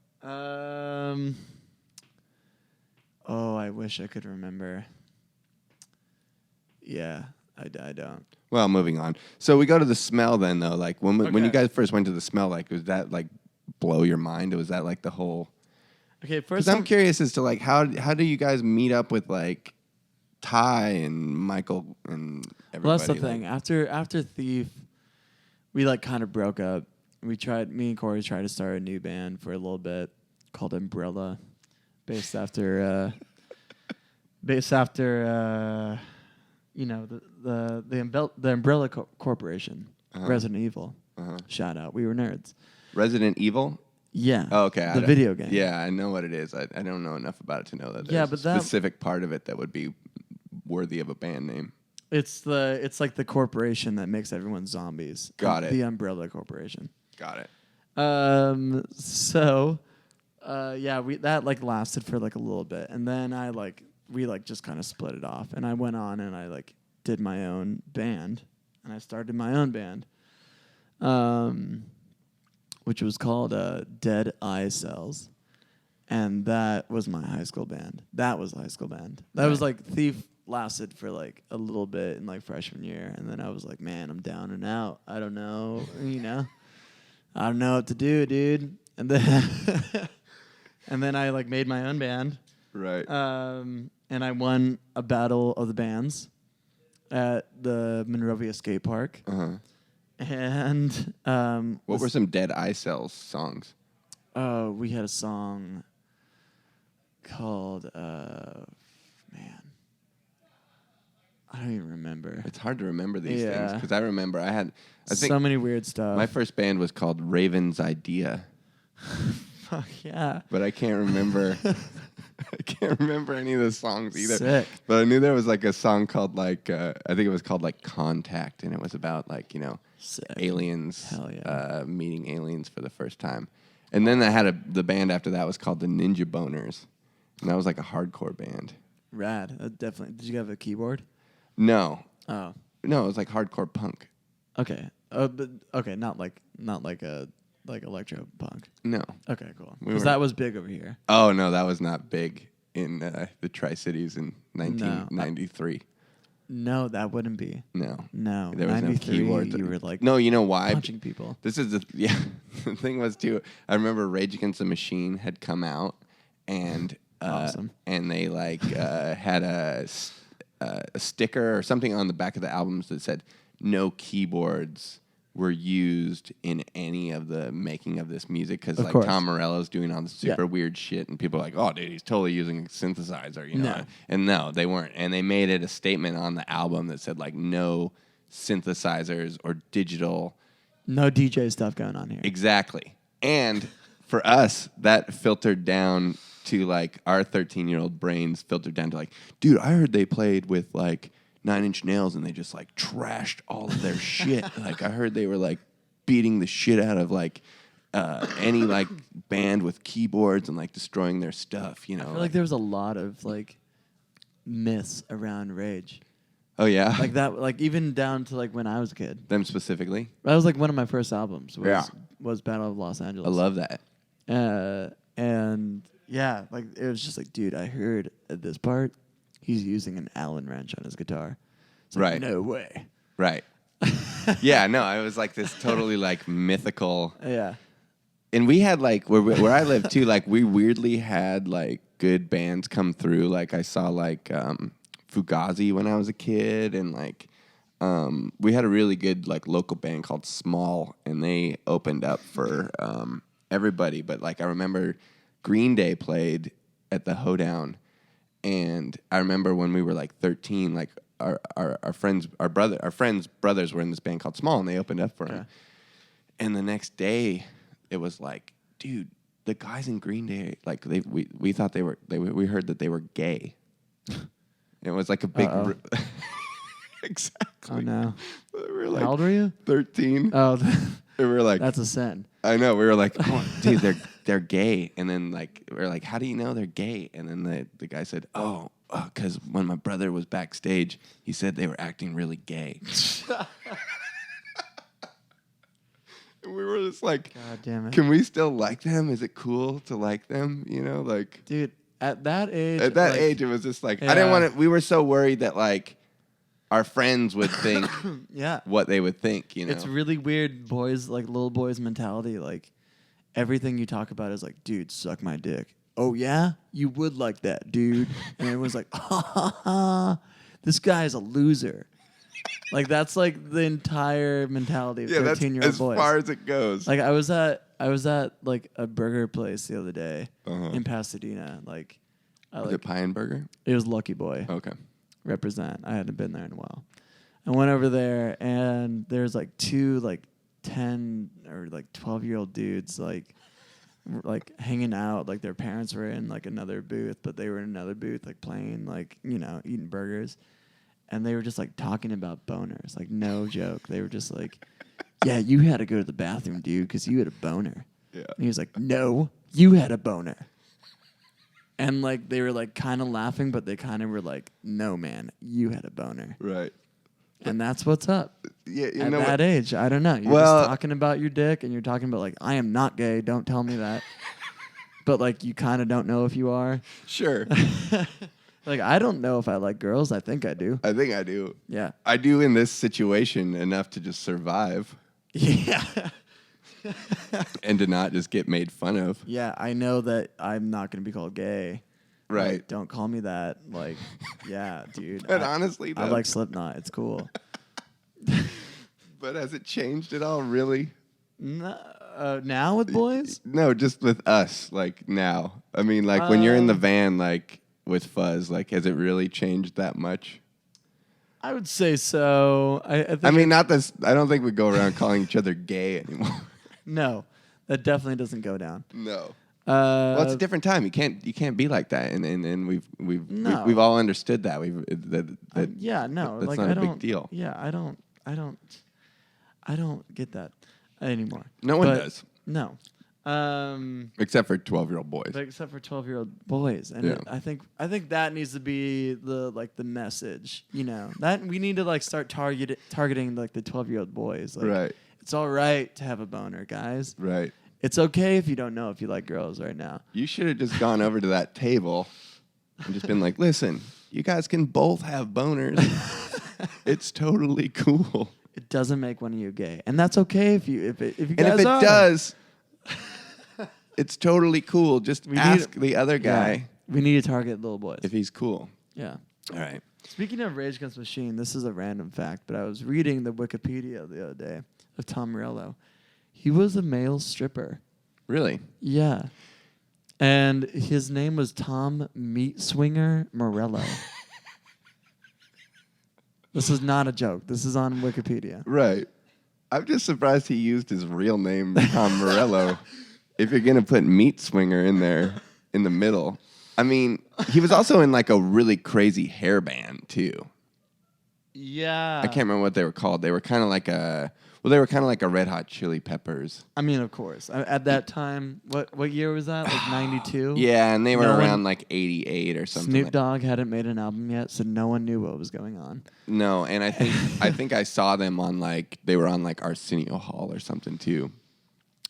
[SPEAKER 2] Oh, I wish I could remember. Yeah, I don't.
[SPEAKER 1] Well, moving on. So we go to the Smell then, though. Like when you guys first went to the Smell, like was that like blow your mind? Or was that like the whole?
[SPEAKER 2] Okay,
[SPEAKER 1] because I'm curious as to like how do you guys meet up with like Ty and Michael and everybody?
[SPEAKER 2] Well, that's the thing. After Thief, we like kind of broke up. Me and Corey tried to start a new band for a little bit called Umbrella, based after the Umbrella Corporation, Resident Evil. Shout out, we were nerds.
[SPEAKER 1] Resident Evil.
[SPEAKER 2] Yeah.
[SPEAKER 1] Oh, okay.
[SPEAKER 2] The video game.
[SPEAKER 1] Yeah, I know what it is. I don't know enough about it to know that there's
[SPEAKER 2] but
[SPEAKER 1] a specific part of it that would be worthy of a band name.
[SPEAKER 2] It's like the corporation that makes everyone zombies.
[SPEAKER 1] Got it.
[SPEAKER 2] The Umbrella Corporation.
[SPEAKER 1] Got it.
[SPEAKER 2] That like lasted for like a little bit, and then we just kind of split it off, and I went on and I like did my own band, and I started my own band, which was called Dead Eye Cells, and that was my high school band. That was like Thief lasted for like a little bit in like freshman year, and then I was like, man, I'm down and out. I don't know, I don't know what to do, dude. And then and then I like made my own band.
[SPEAKER 1] Right.
[SPEAKER 2] And I won a battle of the bands at the Monrovia Skate Park.
[SPEAKER 1] Uh-huh.
[SPEAKER 2] And
[SPEAKER 1] what were some Dead Eye Cells songs?
[SPEAKER 2] We had a song called man, I don't even remember.
[SPEAKER 1] It's hard to remember these things because I remember I think
[SPEAKER 2] so many weird stuff.
[SPEAKER 1] My first band was called Raven's Idea.
[SPEAKER 2] Fuck yeah.
[SPEAKER 1] But I can't remember. I can't remember any of the songs either.
[SPEAKER 2] Sick.
[SPEAKER 1] But I knew there was like a song called like I think it was called like Contact, and it was about like
[SPEAKER 2] Sick.
[SPEAKER 1] aliens
[SPEAKER 2] Hell yeah.
[SPEAKER 1] meeting aliens for the first time. And then I had the band after that was called the Ninja Boners, and that was like a hardcore band.
[SPEAKER 2] Rad. Definitely. Did you have a keyboard?
[SPEAKER 1] No,
[SPEAKER 2] Oh.
[SPEAKER 1] no, it was like hardcore punk.
[SPEAKER 2] Okay. But okay, not like electro punk.
[SPEAKER 1] No.
[SPEAKER 2] Okay, cool.
[SPEAKER 1] We
[SPEAKER 2] Because
[SPEAKER 1] were-
[SPEAKER 2] that was big over here.
[SPEAKER 1] Oh no, that was not big in the Tri-Cities in 1993.
[SPEAKER 2] No, that wouldn't be.
[SPEAKER 1] No.
[SPEAKER 2] No.
[SPEAKER 1] There was no
[SPEAKER 2] 93,
[SPEAKER 1] keyboard.
[SPEAKER 2] you were like
[SPEAKER 1] No, you know why?
[SPEAKER 2] punching people.
[SPEAKER 1] This is the the thing was too. I remember Rage Against the Machine had come out, and
[SPEAKER 2] Awesome.
[SPEAKER 1] and they like had a sticker or something on the back of the albums that said no keyboards were used in any of the making of this music because
[SPEAKER 2] Of
[SPEAKER 1] like
[SPEAKER 2] course.
[SPEAKER 1] Tom Morello's doing all this super
[SPEAKER 2] Yeah.
[SPEAKER 1] weird shit, and people are like, oh dude, he's totally using a synthesizer, you know?
[SPEAKER 2] No.
[SPEAKER 1] And no, they weren't, and they made it a statement on the album that said like no synthesizers or digital.
[SPEAKER 2] No DJ stuff going on here.
[SPEAKER 1] Exactly. And for us, that filtered down to like our 13-year-old brains filtered down to like, dude, I heard they played with like 9 Inch Nails and they just like trashed all of their shit. Like I heard they were like beating the shit out of like any like band with keyboards and like destroying their stuff, you know.
[SPEAKER 2] I feel like there was a lot of like myths around Rage.
[SPEAKER 1] Oh yeah?
[SPEAKER 2] Like that, like even down to like when I was a kid.
[SPEAKER 1] Them specifically?
[SPEAKER 2] That was like one of my first albums.
[SPEAKER 1] Yeah.
[SPEAKER 2] Was Battle of Los Angeles.
[SPEAKER 1] I love that.
[SPEAKER 2] And yeah, like it was just like, dude, I heard at this part he's using an Allen wrench on his guitar. It's like,
[SPEAKER 1] Right.
[SPEAKER 2] no way.
[SPEAKER 1] Right. Yeah, no, it was like this totally like mythical.
[SPEAKER 2] Yeah.
[SPEAKER 1] And we had like where I live too, like we weirdly had like good bands come through. Like I saw like Fugazi when I was a kid, and like we had a really good like local band called Small, and they opened up for everybody. But like I remember Green Day played at the Hoedown, and I remember when we were like 13, like our friends brothers were in this band called Small, and they opened up for them. And the next day, it was like, dude, the guys in Green Day, like we thought we heard that they were gay. It was like a big exactly.
[SPEAKER 2] Oh no.
[SPEAKER 1] We were like
[SPEAKER 2] How old were you?
[SPEAKER 1] 13.
[SPEAKER 2] Oh,
[SPEAKER 1] We were like,
[SPEAKER 2] that's a sin.
[SPEAKER 1] I know. We were like, oh, dude, they're gay. And then like we were like, how do you know they're gay? And then the guy said, because when my brother was backstage, he said they were acting really gay. And we were just like,
[SPEAKER 2] God damn it.
[SPEAKER 1] can we still like them? Is it cool to like them? You know, like
[SPEAKER 2] Dude, at that age.
[SPEAKER 1] at that
[SPEAKER 2] like,
[SPEAKER 1] age, it was just like I
[SPEAKER 2] Yeah.
[SPEAKER 1] didn't want to. We were so worried that like our friends would think
[SPEAKER 2] Yeah.
[SPEAKER 1] what they would think. You know,
[SPEAKER 2] It's really weird, boys, like little boys mentality. Like everything you talk about is like, dude, suck my dick. Oh yeah, you would like that, dude. And everyone's like, this guy is a loser. Like that's like the entire mentality of
[SPEAKER 1] yeah, that's
[SPEAKER 2] 13-year-old
[SPEAKER 1] as
[SPEAKER 2] boys.
[SPEAKER 1] far as it goes.
[SPEAKER 2] Like I was at like a burger place the other day
[SPEAKER 1] Uh-huh.
[SPEAKER 2] in Pasadena. Like,
[SPEAKER 1] Was it Pie and Burger?
[SPEAKER 2] it was Lucky Boy.
[SPEAKER 1] Okay.
[SPEAKER 2] Represent. I hadn't been there in a while. I went over there and there's like two like 10 or like 12-year-old dudes like hanging out. Like their parents were in like another booth, but they were in another booth like playing, like, you know, eating burgers. And they were just like talking about boners. Like no joke. They were just like, yeah, you had to go to the bathroom, dude, because you had a boner.
[SPEAKER 1] Yeah.
[SPEAKER 2] And he was like, no, you had a boner. And like they were like kind of laughing, but they kind of were like, no, man, you had a boner.
[SPEAKER 1] Right.
[SPEAKER 2] And that's what's up.
[SPEAKER 1] Yeah. You
[SPEAKER 2] At
[SPEAKER 1] know
[SPEAKER 2] that
[SPEAKER 1] what?
[SPEAKER 2] age, I don't know. You're
[SPEAKER 1] Well-
[SPEAKER 2] just talking about your dick and you're talking about like, I am not gay. Don't tell me that. But like you kind of don't know if you are.
[SPEAKER 1] Sure.
[SPEAKER 2] Like I don't know if I like girls. I think I do.
[SPEAKER 1] I think I do.
[SPEAKER 2] Yeah.
[SPEAKER 1] I do in this situation enough to just survive
[SPEAKER 2] Yeah.
[SPEAKER 1] and to not just get made fun of.
[SPEAKER 2] Yeah. I know that I'm not going to be called gay.
[SPEAKER 1] Right.
[SPEAKER 2] Like, don't call me that. Like, yeah, dude.
[SPEAKER 1] But honestly,
[SPEAKER 2] I
[SPEAKER 1] though,
[SPEAKER 2] like Slipknot. It's cool.
[SPEAKER 1] But has it changed at all, really?
[SPEAKER 2] Now with boys?
[SPEAKER 1] No, just with us, like now. I mean, like when you're in the van, like with Fuzz, like has it really changed that much?
[SPEAKER 2] I would say so. I think
[SPEAKER 1] I mean, not this. I don't think we go around calling each other gay anymore.
[SPEAKER 2] no, that definitely doesn't go down.
[SPEAKER 1] No. Well, it's a different time. You can't be like that, and we've all understood that. That's
[SPEAKER 2] like
[SPEAKER 1] not
[SPEAKER 2] I
[SPEAKER 1] a
[SPEAKER 2] don't,
[SPEAKER 1] big deal.
[SPEAKER 2] Yeah, I don't get that anymore.
[SPEAKER 1] No one does.
[SPEAKER 2] No.
[SPEAKER 1] Except for 12-year-old boys.
[SPEAKER 2] Except for 12-year-old boys, and I think that needs to be the message. That we need to start targeting the 12-year-old boys.
[SPEAKER 1] Right.
[SPEAKER 2] It's all right to have a boner, guys.
[SPEAKER 1] Right.
[SPEAKER 2] It's okay if you don't know if you like girls right now.
[SPEAKER 1] You should have just gone over to that table and just been like, listen, you guys can both have boners. It's totally cool.
[SPEAKER 2] It doesn't make one of you gay, and that's okay if you guys
[SPEAKER 1] and if it
[SPEAKER 2] are.
[SPEAKER 1] does, it's totally cool. Just ask the other guy.
[SPEAKER 2] Yeah, we need to target little boys
[SPEAKER 1] if he's cool.
[SPEAKER 2] Yeah.
[SPEAKER 1] All right.
[SPEAKER 2] Speaking of Rage Against the Machine, this is a random fact, but I was reading the Wikipedia the other day of Tom Morello. He was a male stripper.
[SPEAKER 1] Really?
[SPEAKER 2] Yeah. And his name was Tom Meat Swinger Morello. This is not a joke. This is on Wikipedia.
[SPEAKER 1] Right. I'm just surprised he used his real name, Tom Morello. If you're going to put Meat Swinger in there in the middle. I mean, he was also in a really crazy hair band, too.
[SPEAKER 2] Yeah.
[SPEAKER 1] I can't remember what they were called. They were kind of like a Red Hot Chili Peppers.
[SPEAKER 2] I mean, of course. At that time, what year was that? 92?
[SPEAKER 1] Yeah, and they were around 88 or something.
[SPEAKER 2] Snoop Dogg hadn't made an album yet, so no one knew what was going on.
[SPEAKER 1] No, and I think I saw them on they were on Arsenio Hall or something too.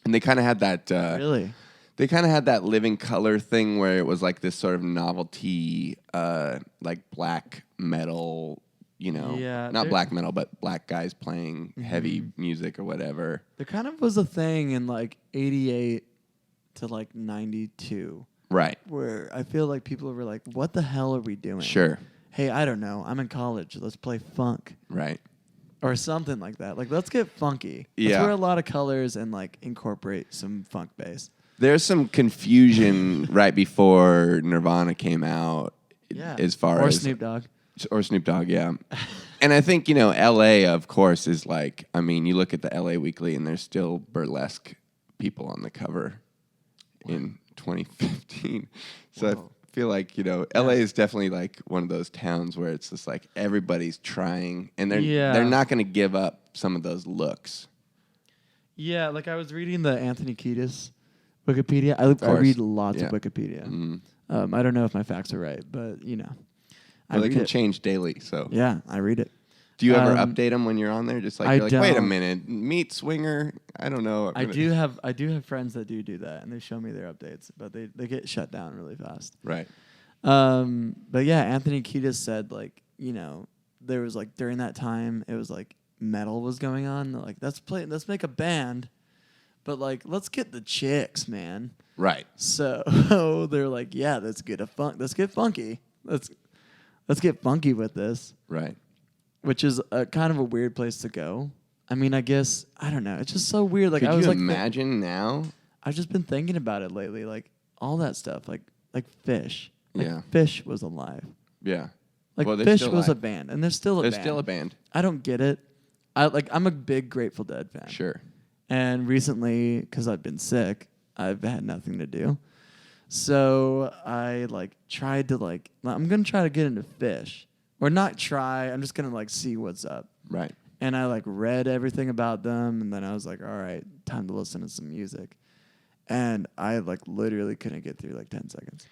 [SPEAKER 1] And they kind of had that
[SPEAKER 2] really?
[SPEAKER 1] They kind of had that Living Color thing where it was this sort of novelty black metal. Not black metal, but black guys playing heavy music or whatever.
[SPEAKER 2] There kind of was a thing in 88 to 92.
[SPEAKER 1] Right.
[SPEAKER 2] Where I feel like people were like, what the hell are we doing?
[SPEAKER 1] Sure.
[SPEAKER 2] Hey, I don't know. I'm in college. Let's play funk.
[SPEAKER 1] Right.
[SPEAKER 2] Or something like that. Let's get funky.
[SPEAKER 1] Yeah.
[SPEAKER 2] Let's wear a lot of colors and incorporate some funk bass.
[SPEAKER 1] There's some confusion right before Nirvana came out.
[SPEAKER 2] Yeah.
[SPEAKER 1] As far
[SPEAKER 2] or
[SPEAKER 1] as
[SPEAKER 2] Snoop Dogg.
[SPEAKER 1] Or Snoop Dogg, yeah. And I think, L.A., of course, is you look at the L.A. Weekly and there's still burlesque people on the cover in 2015. So I feel like, L.A. is definitely one of those towns where it's just everybody's trying and they're not going to give up some of those looks. Yeah,
[SPEAKER 2] I was reading the Anthony Kiedis Wikipedia. I read lots of Wikipedia. Mm-hmm. I don't know if my facts are right, but,
[SPEAKER 1] Well, they can change daily, so.
[SPEAKER 2] Yeah, I read it.
[SPEAKER 1] Do you ever update them when you're on there? Just
[SPEAKER 2] you're
[SPEAKER 1] wait a minute, Meat Swinger? I don't know.
[SPEAKER 2] I do have friends that do that, and they show me their updates, but they get shut down really fast.
[SPEAKER 1] Right.
[SPEAKER 2] But yeah, Anthony Kiedis said there was during that time it was metal was going on. They're let's make a band, but let's get the chicks, man.
[SPEAKER 1] Right.
[SPEAKER 2] So they're yeah, let's get funky. Let's get funky with this.
[SPEAKER 1] Right.
[SPEAKER 2] Which is kind of a weird place to go. I mean, I guess, I don't know. It's just so weird.
[SPEAKER 1] Could
[SPEAKER 2] I was
[SPEAKER 1] you imagine now?
[SPEAKER 2] I've just been thinking about it lately. All that stuff. Like Fish. Fish was alive.
[SPEAKER 1] Yeah.
[SPEAKER 2] Fish was a band. And there's still a band.
[SPEAKER 1] There's still a band.
[SPEAKER 2] I don't get it. I'm a big Grateful Dead fan.
[SPEAKER 1] Sure.
[SPEAKER 2] And recently, because I've been sick, I've had nothing to do. So I tried to I'm gonna try to get into Fish, or not try. I'm just gonna see what's up.
[SPEAKER 1] Right.
[SPEAKER 2] And I read everything about them, and then I was all right, time to listen to some music. And I literally couldn't get through 10 seconds.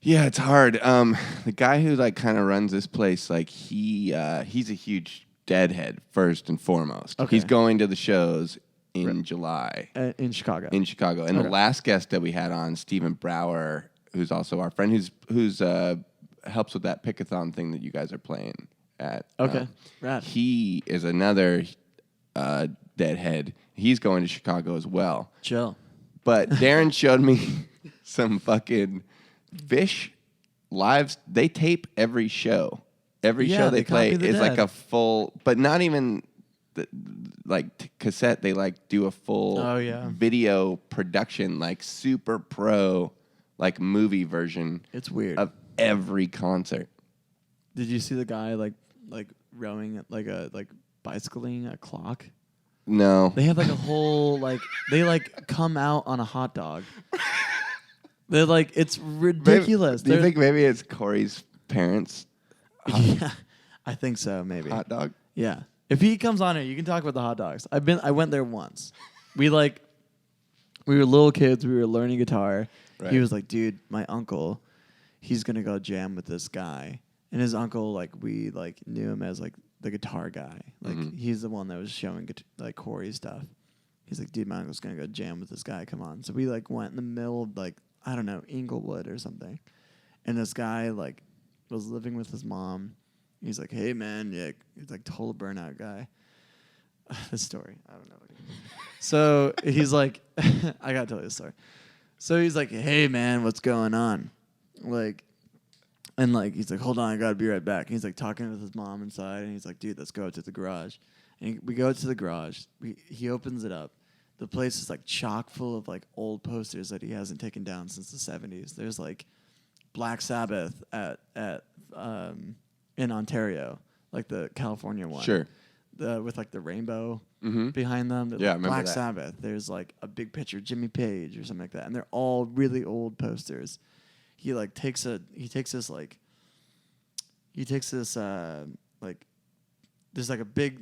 [SPEAKER 1] Yeah, it's hard. The guy who kind of runs this place, he's a huge Deadhead first and foremost.
[SPEAKER 2] Okay.
[SPEAKER 1] He's going to the shows in July.
[SPEAKER 2] In Chicago.
[SPEAKER 1] And the last guest that we had on, Stephen Brower, who's also our friend, who's helps with that Pickathon thing that you guys are playing at.
[SPEAKER 2] Okay, rad.
[SPEAKER 1] He is another Deadhead. He's going to Chicago as well.
[SPEAKER 2] Chill.
[SPEAKER 1] But Darren showed me some fucking Fish lives. They tape every show. Every show they play is a full, but not even... cassette, they do a full video production, super pro, movie version.
[SPEAKER 2] It's weird.
[SPEAKER 1] Of every concert.
[SPEAKER 2] Did you see the guy rowing bicycling a clock?
[SPEAKER 1] No.
[SPEAKER 2] They have a whole they come out on a hot dog They're like, it's ridiculous.
[SPEAKER 1] Do you think maybe it's Corey's parents'
[SPEAKER 2] Yeah, I think so. Maybe
[SPEAKER 1] hot dog?
[SPEAKER 2] Yeah. If he comes on here, you can talk about the hot dogs. I went there once. We were little kids. We were learning guitar.
[SPEAKER 1] Right.
[SPEAKER 2] He was like, dude, my uncle, he's gonna go jam with this guy. And his uncle, like, we like knew him as like the guitar guy. Like he's the one that was showing like Corey stuff. He's like, dude, my uncle's gonna go jam with this guy. Come on. So we like went in the middle of like, I don't know, Inglewood or something. And this guy like was living with his mom. He's like, hey man, yeah, he's like total burnout guy. This story, I don't know. So he's like, I gotta tell you this story. So he's like, hey man, what's going on? Like, and like he's like, hold on, I gotta be right back. And he's like talking with his mom inside, and he's like, dude, let's go to the garage. And we go to the garage. He opens it up. The place is like chock full of like old posters that he hasn't taken down since the 70s. There's like Black Sabbath in Ontario, like the California one.
[SPEAKER 1] Sure.
[SPEAKER 2] With like the rainbow
[SPEAKER 1] Mm-hmm.
[SPEAKER 2] behind them.
[SPEAKER 1] Yeah, I remember
[SPEAKER 2] Black
[SPEAKER 1] that.
[SPEAKER 2] Sabbath. There's like a big picture of Jimmy Page or something like that, and they're all really old posters. He takes this there's like a big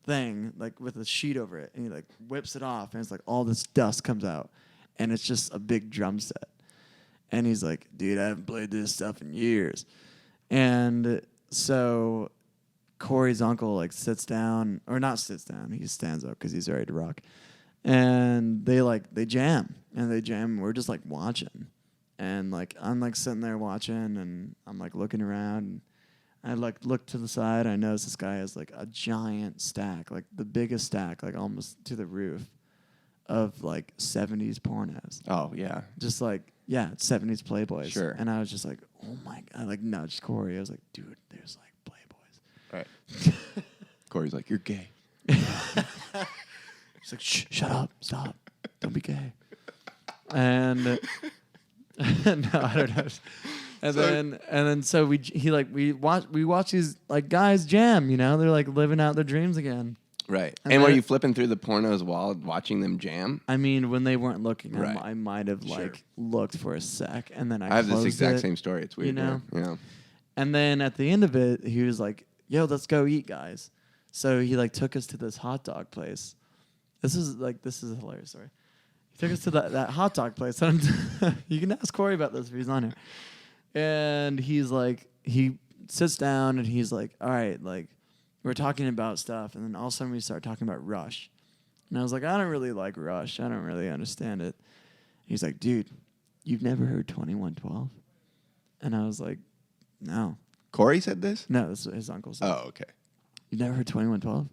[SPEAKER 2] thing like with a sheet over it, and he like whips it off, and it's like all this dust comes out, and it's just a big drum set. And he's like, dude, I haven't played this stuff in years. And so Corey's uncle like sits down, or not sits down, he stands up because he's ready to rock. And they jam. We're just like watching. And like I'm like sitting there watching, and I'm like looking around, and I like look to the side. I notice this guy has like a giant stack, like the biggest stack, like almost to the roof, of like 70s pornos.
[SPEAKER 1] Oh, yeah.
[SPEAKER 2] Just like, yeah, 70s Playboys.
[SPEAKER 1] Sure.
[SPEAKER 2] And I was just like, oh my God, like nudged Corey. I was like, dude, there's like Playboys.
[SPEAKER 1] Right. Corey's like, you're gay.
[SPEAKER 2] He's like, shut up, stop, don't be gay. And no, I don't know. And so we watch these like guys jam, you know, they're like living out their dreams again.
[SPEAKER 1] Right.
[SPEAKER 2] And
[SPEAKER 1] And were
[SPEAKER 2] then-
[SPEAKER 1] you flipping through the pornos while watching them jam?
[SPEAKER 2] I mean, when they weren't looking,
[SPEAKER 1] Right.
[SPEAKER 2] I might have
[SPEAKER 1] Sure.
[SPEAKER 2] like looked for a sec, and then I
[SPEAKER 1] have this
[SPEAKER 2] closed
[SPEAKER 1] exact
[SPEAKER 2] it,
[SPEAKER 1] same story. It's weird.
[SPEAKER 2] you know?
[SPEAKER 1] Yeah.
[SPEAKER 2] And then at the end of it, he was like, yo, let's go eat, guys. So he like took us to this hot dog place. This is a hilarious story. He took us to that hot dog place. You can ask Corey about this if he's on here. And he's like, he sits down and he's like, all right, like we're talking about stuff. And then all of a sudden we start talking about Rush. And I was like, I don't really like Rush. I don't really understand it. He's like, dude, you've never heard 2112? And I was like, no.
[SPEAKER 1] Corey said this?
[SPEAKER 2] No, this is his uncle said.
[SPEAKER 1] Oh, okay.
[SPEAKER 2] You've never heard 2112?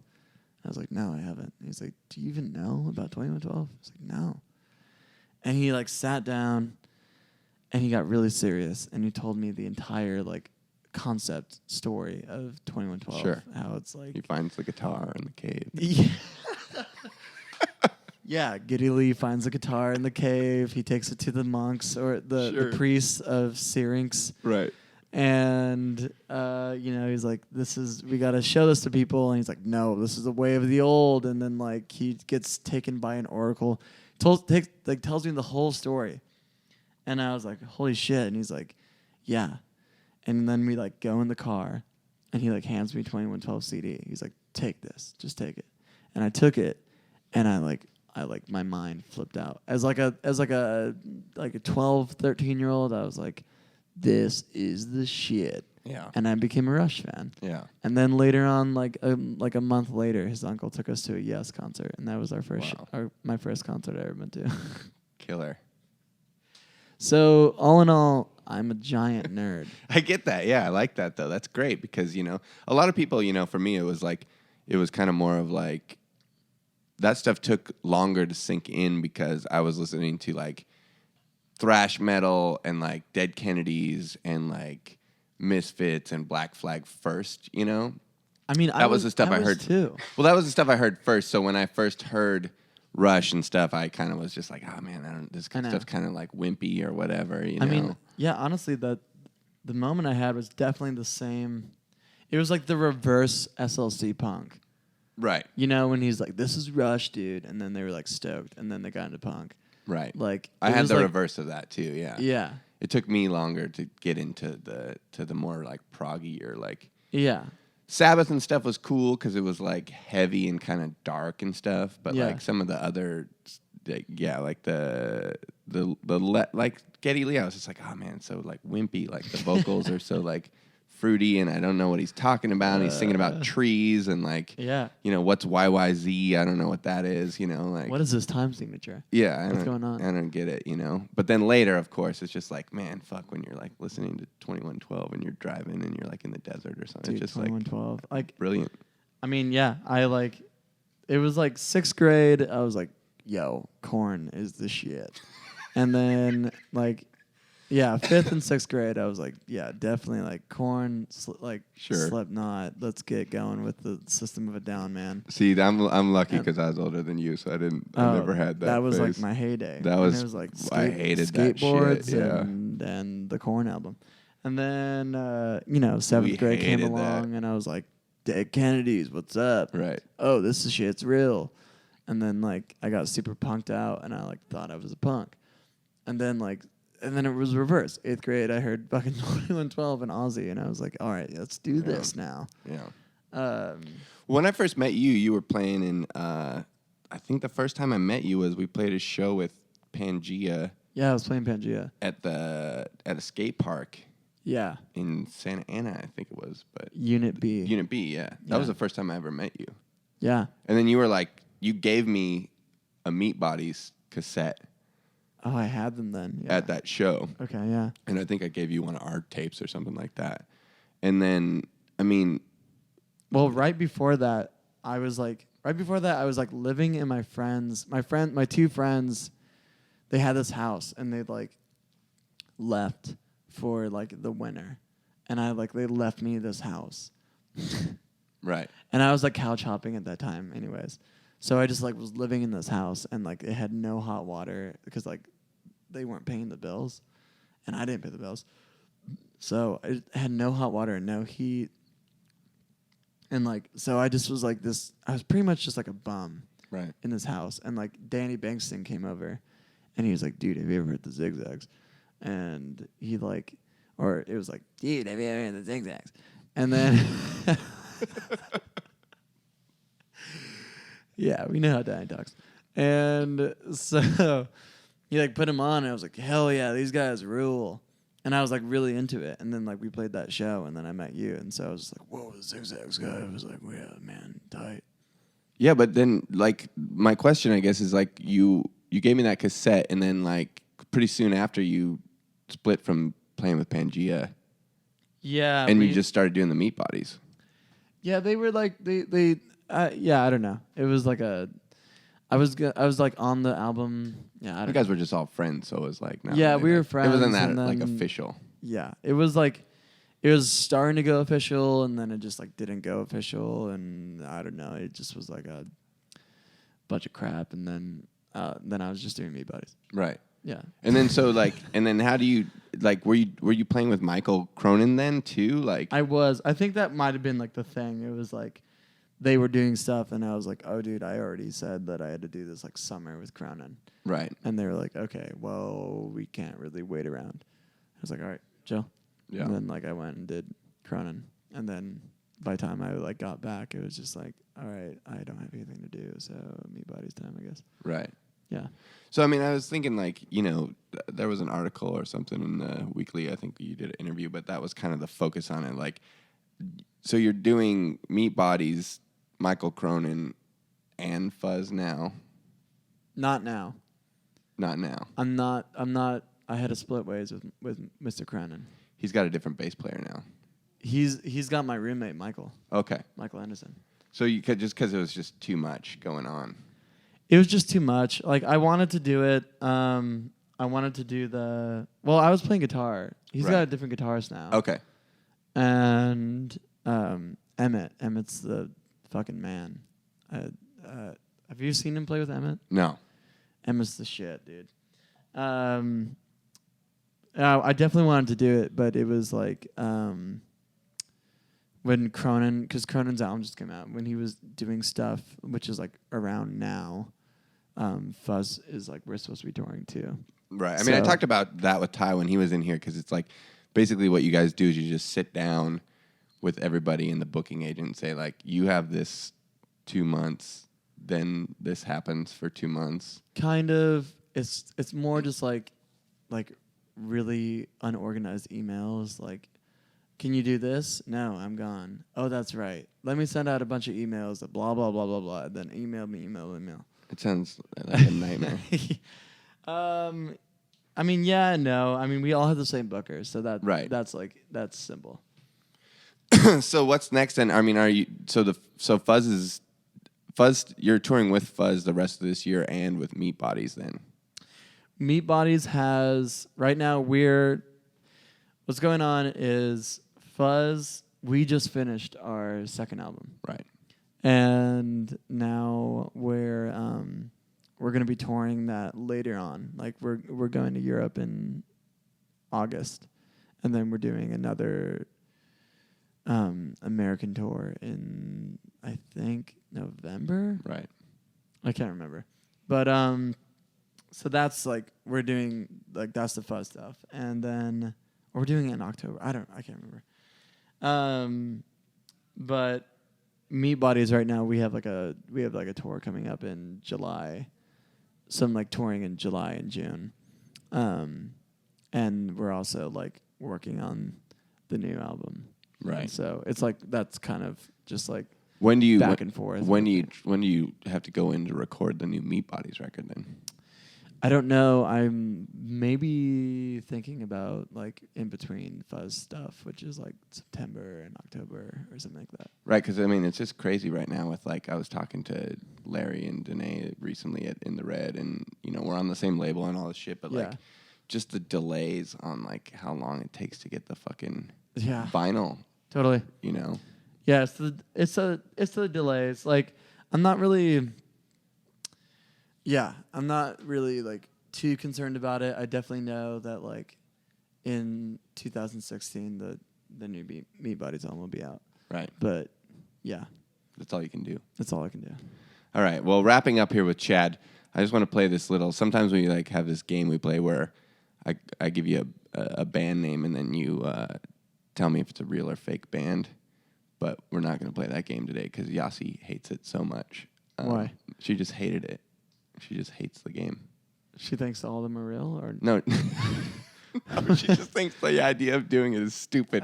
[SPEAKER 2] I was like, no, I haven't. He's like, do you even know about 2112? I was like, no. And he like sat down and he got really serious and he told me the entire like concept story of 2112.
[SPEAKER 1] Sure.
[SPEAKER 2] How it's like
[SPEAKER 1] He finds the guitar in the cave.
[SPEAKER 2] yeah. Yeah, Geddy Lee finds a guitar in the cave. He takes it to the monks or the priests of Syrinx.
[SPEAKER 1] Right.
[SPEAKER 2] And, he's like, we got to show this to people. And he's like, no, this is the way of the old. And then, like, he gets taken by an oracle. Tells me the whole story. And I was like, holy shit. And he's like, yeah. And then we, like, go in the car. And he, like, hands me 2112 CD. He's like, take this. Just take it. And I took it. And my mind flipped out. As a 12, 13-year-old, I was like, this is the shit.
[SPEAKER 1] Yeah.
[SPEAKER 2] And I became a Rush fan.
[SPEAKER 1] Yeah.
[SPEAKER 2] And then later on, like a month later, his uncle took us to a Yes concert, and that was my first concert I ever been to.
[SPEAKER 1] Killer.
[SPEAKER 2] So all in all, I'm a giant nerd.
[SPEAKER 1] I get that. Yeah, I like that though. That's great because, a lot of people, for me it was kind of more of like that stuff took longer to sink in because I was listening to like thrash metal and like Dead Kennedys and like Misfits and Black Flag first,
[SPEAKER 2] I mean,
[SPEAKER 1] that was the stuff I heard
[SPEAKER 2] too.
[SPEAKER 1] Well, that was the stuff I heard first. So when I first heard Rush and stuff, I kind of was just like, oh man, this stuff's kind of like wimpy or whatever. I
[SPEAKER 2] mean, yeah, honestly, the moment I had was definitely the same. It was like the reverse SLC punk.
[SPEAKER 1] Right.
[SPEAKER 2] When he's like, this is Rush, dude. And then they were like stoked. And then they got into punk.
[SPEAKER 1] Right.
[SPEAKER 2] Like
[SPEAKER 1] I
[SPEAKER 2] it
[SPEAKER 1] had
[SPEAKER 2] was
[SPEAKER 1] the
[SPEAKER 2] like,
[SPEAKER 1] reverse of that too. Yeah.
[SPEAKER 2] Yeah.
[SPEAKER 1] It took me longer to get into the more like proggy or like
[SPEAKER 2] Yeah.
[SPEAKER 1] Sabbath and stuff was cool because it was like heavy and kind of dark and stuff. But
[SPEAKER 2] Yeah.
[SPEAKER 1] like some of the other, like like Geddy Lee, I was just like, oh man, so like wimpy. Like the vocals are so like fruity, and I don't know what he's talking about. And he's singing about trees and like,
[SPEAKER 2] Yeah.
[SPEAKER 1] what's YYZ? I don't know what that is. Like
[SPEAKER 2] What is this time signature?
[SPEAKER 1] yeah,
[SPEAKER 2] What's going on?
[SPEAKER 1] I don't get it. But then later, of course, it's just like, man, fuck, when you're like listening to 2112 and you're driving and you're like in the desert or something.
[SPEAKER 2] Dude,
[SPEAKER 1] It's just
[SPEAKER 2] 2112. Like
[SPEAKER 1] brilliant.
[SPEAKER 2] I mean, yeah, it was like 6th grade. I was like, yo, Korn is the shit. And then like, yeah, 5th and 6th grade, I was like, yeah, definitely like Korn,
[SPEAKER 1] Sure.
[SPEAKER 2] Slipknot. Let's get going with the System of a Down, man.
[SPEAKER 1] See, I'm lucky because I was older than you, so I never had that.
[SPEAKER 2] That was like
[SPEAKER 1] phase.
[SPEAKER 2] my heyday.
[SPEAKER 1] That
[SPEAKER 2] And
[SPEAKER 1] was
[SPEAKER 2] it was like
[SPEAKER 1] I hated that
[SPEAKER 2] skateboards
[SPEAKER 1] shit. Yeah.
[SPEAKER 2] and the Korn album. And then 7th grade came
[SPEAKER 1] hated that.
[SPEAKER 2] along, and I was like, Dead Kennedys, what's up?
[SPEAKER 1] Right.
[SPEAKER 2] Oh, this is shit's real. And then like I got super punked out, and I like thought I was a punk. And then it was reverse. 8th grade, I heard fucking 2112 and Ozzy, and I was like, all right, let's do this now.
[SPEAKER 1] Yeah. When I first met you, you were playing in. I think the first time I met you was we played a show with Pangea.
[SPEAKER 2] Yeah, I was playing Pangea
[SPEAKER 1] at a skate park.
[SPEAKER 2] Yeah.
[SPEAKER 1] In Santa Ana, I think it was, but
[SPEAKER 2] Unit B.
[SPEAKER 1] Unit B, yeah. That was the first time I ever met you.
[SPEAKER 2] Yeah.
[SPEAKER 1] And then you were like, you gave me a Meat Bodies cassette.
[SPEAKER 2] Oh, I had them then. Yeah.
[SPEAKER 1] At that show.
[SPEAKER 2] Okay, yeah.
[SPEAKER 1] And I think I gave you one of our tapes or something like that. And then, I mean...
[SPEAKER 2] Well, right before that, I was like living in my two friends, they had this house, and they like left for like the winter. And they left me this house.
[SPEAKER 1] Right.
[SPEAKER 2] And I was like couch hopping at that time anyways. So I just like was living in this house, and like it had no hot water because like they weren't paying the bills, and I didn't pay the bills. So it had no hot water and no heat. And like so I just was like this, I was pretty much just like a bum
[SPEAKER 1] right
[SPEAKER 2] in this house. And like Danny Bankston came over, and he was like, dude, have you ever heard the Zigzags? And he like, or it was like, dude, have you ever heard the Zigzags? And then yeah, we know how Danny talks. And so he like put him on, and I was like, hell yeah, these guys rule. And I was like really into it. And then like we played that show, and then I met you, and so I was just like, whoa, the Zigzags guy. I was like, well, yeah, man, tight.
[SPEAKER 1] Yeah, but then like my question, I guess, is like you gave me that cassette, and then like pretty soon after you split from playing with Pangea.
[SPEAKER 2] Yeah.
[SPEAKER 1] And you just started doing the Meat Bodies.
[SPEAKER 2] Yeah, they were like yeah, I don't know. It was like I was like on the album. Yeah,
[SPEAKER 1] You guys were just all friends, so it was like
[SPEAKER 2] yeah, we were friends.
[SPEAKER 1] It wasn't that
[SPEAKER 2] and
[SPEAKER 1] like
[SPEAKER 2] then,
[SPEAKER 1] official.
[SPEAKER 2] Yeah, it was like it was starting to go official, and then it just like didn't go official, and I don't know. It just was like a bunch of crap, and then I was just doing Meat Bodies.
[SPEAKER 1] Right.
[SPEAKER 2] Yeah.
[SPEAKER 1] And then so like, and then how do you like? Were you playing with Michael Cronin then too? Like
[SPEAKER 2] I was. I think that might have been like the thing. It was like they were doing stuff, and I was like, oh, dude, I already said that I had to do this like summer with Cronin.
[SPEAKER 1] Right.
[SPEAKER 2] And they were like, okay, well, we can't really wait around. I was like, all right, chill.
[SPEAKER 1] Yeah.
[SPEAKER 2] And then like I went and did Cronin, and then by the time I like got back, it was just like, all right, I don't have anything to do, so Meat Bodies time, I guess.
[SPEAKER 1] Right.
[SPEAKER 2] Yeah.
[SPEAKER 1] So, I mean, I was thinking, like, there was an article or something in the Weekly. I think you did an interview, but that was kind of the focus on it. Like, so you're doing Meat Bodies, Michael Cronin, and Fuzz now.
[SPEAKER 2] Not now.
[SPEAKER 1] Not now.
[SPEAKER 2] I'm not. I had to split ways with Mr. Cronin.
[SPEAKER 1] He's got a different bass player now.
[SPEAKER 2] He's got my roommate, Michael.
[SPEAKER 1] Okay.
[SPEAKER 2] Michael Anderson.
[SPEAKER 1] So you could just because it was just too much going on.
[SPEAKER 2] It was just too much. Like I wanted to do it. I wanted to do I was playing guitar. He's got a different guitarist now.
[SPEAKER 1] Okay.
[SPEAKER 2] And Emmett's the fucking man. Have you seen him play with Emmett?
[SPEAKER 1] No.
[SPEAKER 2] Emmett's the shit, dude. I definitely wanted to do it, but it was like when because Cronin's album just came out, when he was doing stuff, which is like around now, Fuzz is like we're supposed to be touring too.
[SPEAKER 1] Right. I mean, I talked about that with Ty when he was in here because it's like basically what you guys do is you just sit down with everybody in the booking agent and say like, you have this 2 months, then this happens for 2 months.
[SPEAKER 2] Kind of. It's more just like really unorganized emails. Like, can you do this? No, I'm gone. Oh, that's right. Let me send out a bunch of emails that blah blah blah blah blah. Then email me.
[SPEAKER 1] It sounds like a nightmare.
[SPEAKER 2] I mean, yeah, no. I mean, we all have the same bookers, so
[SPEAKER 1] Right.
[SPEAKER 2] that's simple.
[SPEAKER 1] So what's next then? I mean, are you so Fuzz? You're touring with Fuzz the rest of this year and with Meat Bodies then.
[SPEAKER 2] Meat Bodies has right now. What's going on is Fuzz. We just finished our second album,
[SPEAKER 1] Right.
[SPEAKER 2] and now we're going to be touring that later on. Like we're going to Europe in August, and then we're doing another American tour in I think November.
[SPEAKER 1] Right.
[SPEAKER 2] I can't remember, but so that's like we're doing like that's the Fuzz stuff, and then we're doing it in October. I can't remember. But Meat Bodies right now we have like a tour coming up in July. Some like touring in July and June. And we're also like working on the new album.
[SPEAKER 1] Right.
[SPEAKER 2] And so it's like that's kind of just like
[SPEAKER 1] when do you
[SPEAKER 2] back and forth.
[SPEAKER 1] When do you have to go in to record the new Meat Bodies record then?
[SPEAKER 2] I don't know. I'm maybe thinking about like in between Fuzz stuff, which is like September and October or something like that.
[SPEAKER 1] Right, because I mean it's just crazy right now. With like I was talking to Larry and Danae recently at In the Red, and you know we're on the same label and all this shit, but like just the delays on like how long it takes to get the fucking vinyl.
[SPEAKER 2] Totally.
[SPEAKER 1] You know.
[SPEAKER 2] Yeah, it's the delays. Like I'm not really like too concerned about it. I definitely know that like in 2016 the new Meat Bodies album will be out.
[SPEAKER 1] Right.
[SPEAKER 2] But yeah.
[SPEAKER 1] That's all you can do.
[SPEAKER 2] That's all I can do.
[SPEAKER 1] All right. Well, wrapping up here with Chad, I just want to play this little. Sometimes we like have this game we play where I give you a band name and then you tell me if it's a real or fake band. But we're not going to play that game today because Yasi hates it so much.
[SPEAKER 2] Why?
[SPEAKER 1] She just hated it. She just hates the game.
[SPEAKER 2] She thinks all of them are real, or
[SPEAKER 1] no? No, she just thinks the idea of doing it is stupid.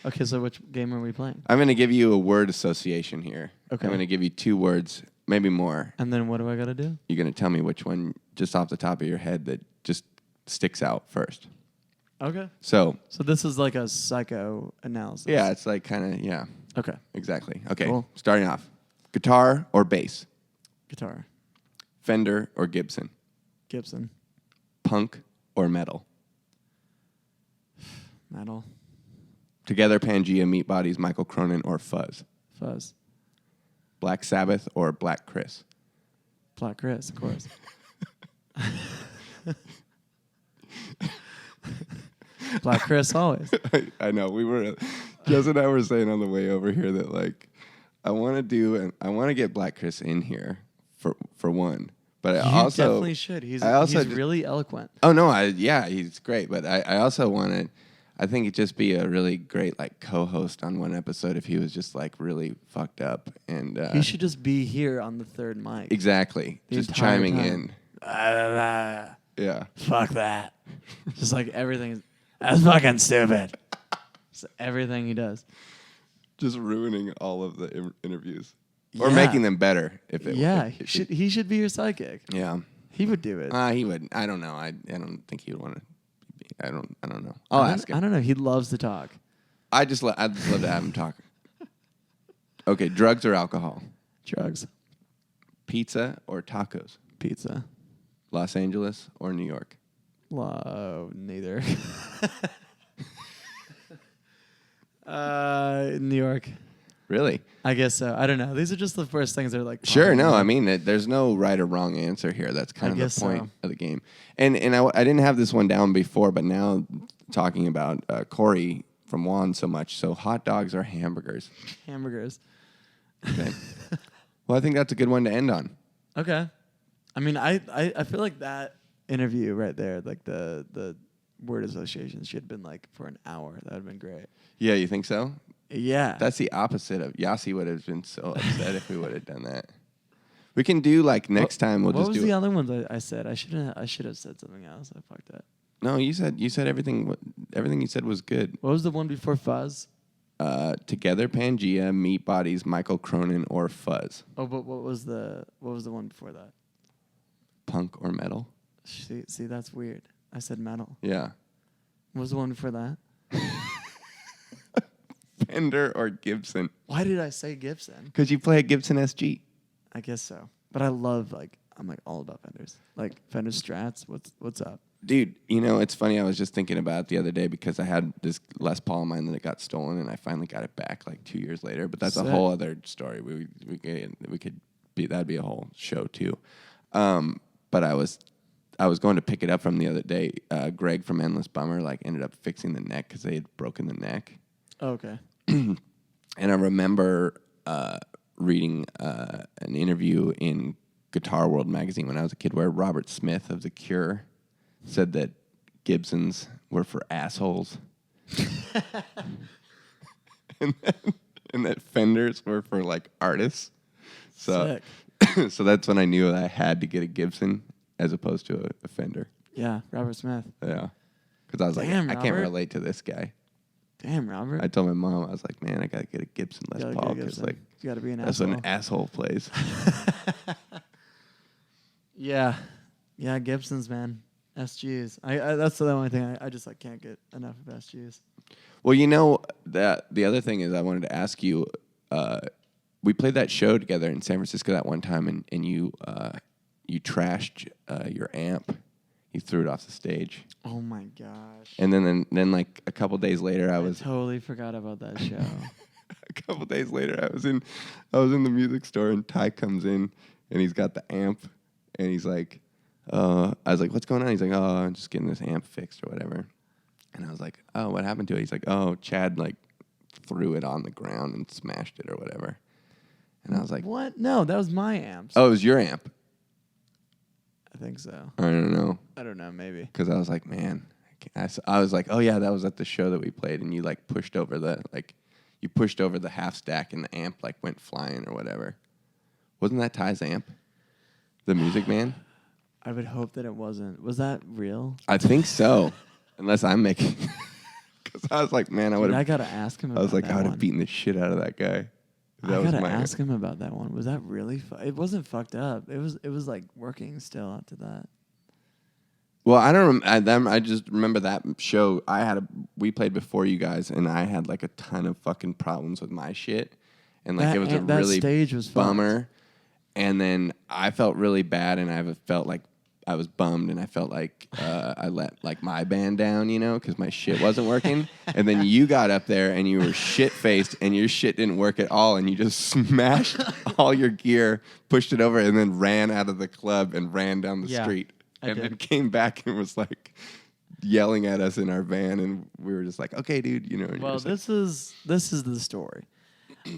[SPEAKER 2] Okay, so which game are we playing?
[SPEAKER 1] I'm going to give you a word association here.
[SPEAKER 2] Okay.
[SPEAKER 1] I'm going to give you 2 words, maybe more.
[SPEAKER 2] And then what do I got to do?
[SPEAKER 1] You're going to tell me which one, just off the top of your head, that just sticks out first.
[SPEAKER 2] Okay.
[SPEAKER 1] So
[SPEAKER 2] this is like a psychoanalysis.
[SPEAKER 1] Yeah, it's like kind of, yeah.
[SPEAKER 2] Okay.
[SPEAKER 1] Exactly. Okay,
[SPEAKER 2] Cool.
[SPEAKER 1] Starting off. Guitar or bass?
[SPEAKER 2] Guitar.
[SPEAKER 1] Fender or Gibson?
[SPEAKER 2] Gibson.
[SPEAKER 1] Punk or metal?
[SPEAKER 2] Metal.
[SPEAKER 1] Together, Pangea, Meat Bodies, Michael Cronin, or Fuzz?
[SPEAKER 2] Fuzz.
[SPEAKER 1] Black Sabbath or Black Chris?
[SPEAKER 2] Black Chris, of course. Black Chris always.
[SPEAKER 1] I know. Jess and I were saying on the way over here that like I want to get Black Chris in here for one. But I also
[SPEAKER 2] definitely should. He's really eloquent.
[SPEAKER 1] Oh no, he's great. But I also want to. I think it'd just be a really great like co-host on one episode if he was just like really fucked up and.
[SPEAKER 2] He should just be here on the third mic.
[SPEAKER 1] Exactly, just chiming in. Yeah.
[SPEAKER 2] Fuck that. Just like everything. That's fucking stupid. It's everything he does.
[SPEAKER 1] Just ruining all of the interviews. Or making them better.
[SPEAKER 2] He should be your sidekick.
[SPEAKER 1] Yeah.
[SPEAKER 2] He would do it.
[SPEAKER 1] He would. I don't know. I don't think he would want to. I don't know. I'll ask him.
[SPEAKER 2] I don't know. He loves to talk.
[SPEAKER 1] I'd just love to have him talk. Okay, drugs or alcohol?
[SPEAKER 2] Drugs.
[SPEAKER 1] Pizza or tacos?
[SPEAKER 2] Pizza.
[SPEAKER 1] Los Angeles or New York?
[SPEAKER 2] Neither. New York.
[SPEAKER 1] Really?
[SPEAKER 2] I guess so. I don't know. These are just the first things that are like.
[SPEAKER 1] Sure. No, I mean, there's no right or wrong answer here. That's kind of the point of the game. And I didn't have this one down before, but now talking about Corey from Juan so much. So hot dogs or hamburgers?
[SPEAKER 2] Hamburgers.
[SPEAKER 1] Okay. Well, I think that's a good one to end on.
[SPEAKER 2] Okay. I mean, I feel like that interview right there, like the word association should have been like for an hour. That would have been great.
[SPEAKER 1] Yeah, you think so?
[SPEAKER 2] Yeah.
[SPEAKER 1] That's the opposite of Yasi would have been so upset if we would have done that. We can do like next time. We'll
[SPEAKER 2] what
[SPEAKER 1] just
[SPEAKER 2] was
[SPEAKER 1] do.
[SPEAKER 2] the other ones I said? I should have said something else. I fucked that.
[SPEAKER 1] No, you said everything. Everything you said was good.
[SPEAKER 2] What was the one before Fuzz?
[SPEAKER 1] Together, Pangea, Meat Bodies, Michael Cronin, or Fuzz.
[SPEAKER 2] Oh, but what was the one before that?
[SPEAKER 1] Punk or metal?
[SPEAKER 2] See, that's weird. I said metal.
[SPEAKER 1] Yeah.
[SPEAKER 2] What was the one before that?
[SPEAKER 1] Fender or Gibson?
[SPEAKER 2] Why did I say Gibson?
[SPEAKER 1] Because you play a Gibson SG.
[SPEAKER 2] I guess so. But I love I'm all about Fenders. Like Fender Strats. What's up?
[SPEAKER 1] Dude, it's funny. I was just thinking about it the other day because I had this Les Paul of mine that got stolen, and I finally got it back like 2 years later. But that's
[SPEAKER 2] Sick.
[SPEAKER 1] a whole other story. We could be that'd be a whole show too. But I was going to pick it up from the other day. Greg from Endless Bummer ended up fixing the neck because they had broken the neck.
[SPEAKER 2] Oh, okay.
[SPEAKER 1] And I remember reading an interview in Guitar World magazine when I was a kid where Robert Smith of The Cure said that Gibsons were for assholes. and that Fenders were for artists. So so that's when I knew I had to get a Gibson as opposed to a Fender.
[SPEAKER 2] Yeah, Robert Smith.
[SPEAKER 1] Yeah. Because I was
[SPEAKER 2] Damn,
[SPEAKER 1] I can't
[SPEAKER 2] Robert.
[SPEAKER 1] relate to this guy.
[SPEAKER 2] Damn, Robert.
[SPEAKER 1] I told my mom, I was like, man, I got to get a Gibson Les
[SPEAKER 2] Gotta get a
[SPEAKER 1] Paul because
[SPEAKER 2] Gibson. You got to be an
[SPEAKER 1] that's
[SPEAKER 2] asshole.
[SPEAKER 1] what an asshole plays.
[SPEAKER 2] Yeah, Gibsons, man. SGs. I that's the only thing I just can't get enough of SGs.
[SPEAKER 1] Well, that the other thing is I wanted to ask you. We played that show together in San Francisco that one time, and you trashed your amp. You threw it off the stage.
[SPEAKER 2] Oh my gosh.
[SPEAKER 1] And then a couple days later,
[SPEAKER 2] I totally forgot about that show.
[SPEAKER 1] A couple days later, I was in the music store, and Ty comes in, and he's got the amp, and he's like, I was like, what's going on? He's like, oh, I'm just getting this amp fixed or whatever. And I was like, oh, what happened to it? He's like, oh, Chad threw it on the ground and smashed it or whatever. And I was like,
[SPEAKER 2] what? No, that was my amp.
[SPEAKER 1] oh, it was your amp.
[SPEAKER 2] I think so.
[SPEAKER 1] I don't know.
[SPEAKER 2] I don't know, maybe.
[SPEAKER 1] Because I was like, man, I was like, oh yeah, that was at the show that we played, and you pushed over the half stack, and the amp went flying or whatever. Wasn't that Ty's amp? The Music Man?
[SPEAKER 2] I would hope that it wasn't. Was that real?
[SPEAKER 1] I think so, unless I'm making. Because I was like, man,
[SPEAKER 2] I gotta ask him.
[SPEAKER 1] I was like, I would have
[SPEAKER 2] one.
[SPEAKER 1] beaten the shit out of that guy.
[SPEAKER 2] I gotta ask him about that one. Was that really? It wasn't fucked up. It was working still after that.
[SPEAKER 1] Well, I don't. I just remember that show. We played before you guys, and I had a ton of fucking problems with my shit, and it was a really
[SPEAKER 2] stage was
[SPEAKER 1] bummer.
[SPEAKER 2] fucked.
[SPEAKER 1] And then I felt really bad, and I felt like I was bummed, and I felt like I let my band down, because my shit wasn't working. And then you got up there, and you were shit faced, and your shit didn't work at all, and you just smashed all your gear, pushed it over, and then ran out of the club and ran down the street. And then came back and was yelling at us in our van, and we were just like, "Okay, dude," And
[SPEAKER 2] well, this is the story.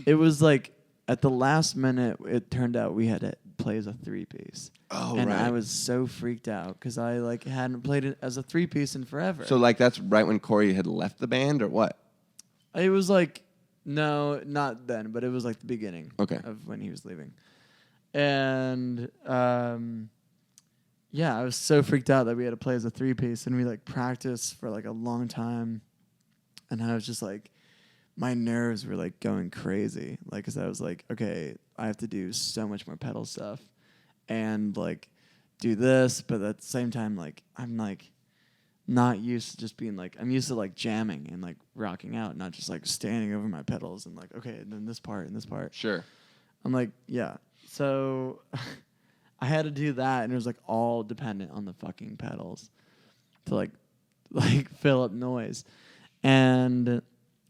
[SPEAKER 2] It was at the last minute, it turned out we had to play as a 3-piece.
[SPEAKER 1] Oh,
[SPEAKER 2] and
[SPEAKER 1] right.
[SPEAKER 2] I was so freaked out because I hadn't played it as a 3-piece in forever.
[SPEAKER 1] So that's right when Corey had left the band, or what?
[SPEAKER 2] It was no, not then, but it was the beginning of when he was leaving. And yeah, I was so freaked out that we had to play as a 3-piece, and we practiced for a long time, and I was just my nerves were going crazy, because I was okay, I have to do so much more pedal stuff, and do this, but at the same time I'm not used to just being I'm used to jamming and rocking out, not just standing over my pedals and okay, and then this part and this part.
[SPEAKER 1] Sure.
[SPEAKER 2] I'm yeah. So I had to do that, and it was all dependent on the fucking pedals to fill up noise. And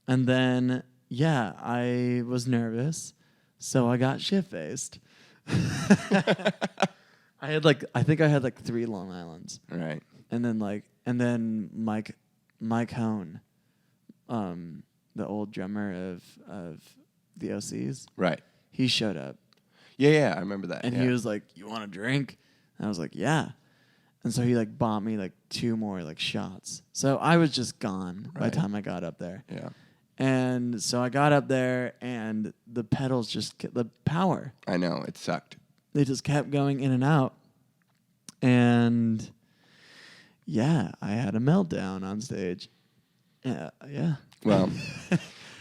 [SPEAKER 2] then yeah, I was nervous, so I got shit-faced. I think I had 3 Long Islands.
[SPEAKER 1] Right.
[SPEAKER 2] And then Mike Hone, the old drummer of the OCs.
[SPEAKER 1] Right.
[SPEAKER 2] He showed up.
[SPEAKER 1] Yeah, I remember that.
[SPEAKER 2] And he was like, "You want a drink?" And I was like, "Yeah." And so he like bought me like 2 more like shots. So I was just gone by the time I got up there.
[SPEAKER 1] Yeah.
[SPEAKER 2] And so I got up there, and the pedals the power.
[SPEAKER 1] I know, it sucked.
[SPEAKER 2] They just kept going in and out. And yeah, I had a meltdown on stage. Yeah.
[SPEAKER 1] Well,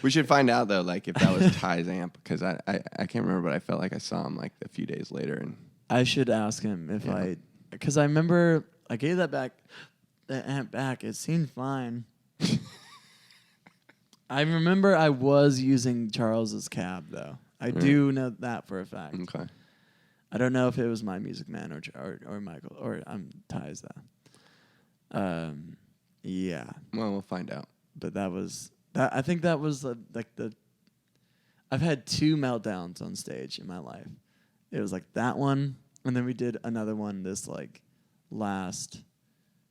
[SPEAKER 1] we should find out though, like if that was Ty's amp, because I can't remember, but I felt like I saw him like a few days later, and
[SPEAKER 2] I should ask him if because I remember I gave that amp back. It seemed fine. I remember I was using Charles's cab though. I do know that for a fact.
[SPEAKER 1] Okay.
[SPEAKER 2] I don't know if it was my Music Man or Michael or Ty's though. Yeah.
[SPEAKER 1] Well, we'll find out.
[SPEAKER 2] But that was that. I think that was like the. I've had 2 meltdowns on stage in my life. It was like that one, and then we did another one this like last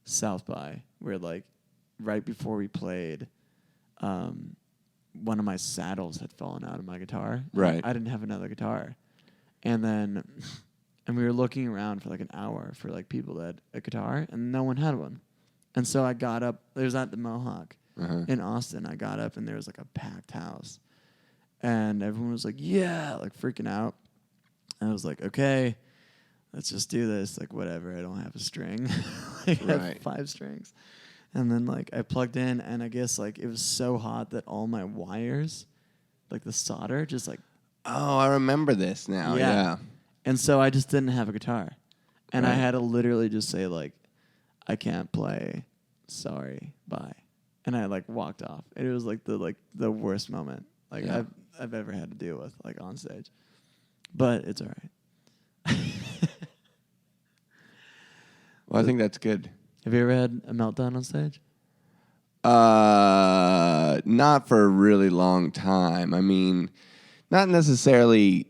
[SPEAKER 2] South by, where like right before we played, one of my saddles had fallen out of my guitar.
[SPEAKER 1] Right.
[SPEAKER 2] I didn't have another guitar, and we were looking around for like an hour for like people that had a guitar, and no one had one. And so I got up. It was at the Mohawk in Austin. I got up, and there was like a packed house, and everyone was like, "Yeah," like freaking out. I was like, "Okay, let's just do this. Like, whatever. I don't have a string. I have 5 strings." And then like I plugged in, and I guess like it was so hot that all my wires, like the solder, just like.
[SPEAKER 1] Oh, I remember this now. Yeah.
[SPEAKER 2] And so I just didn't have a guitar, and I had to literally just say like, "I can't play. Sorry, bye." And I like walked off. It was like the worst moment like I've ever had to deal with like on stage. But it's all right.
[SPEAKER 1] Well, I think that's good.
[SPEAKER 2] Have you ever had a meltdown on stage?
[SPEAKER 1] Not for a really long time. I mean, not necessarily.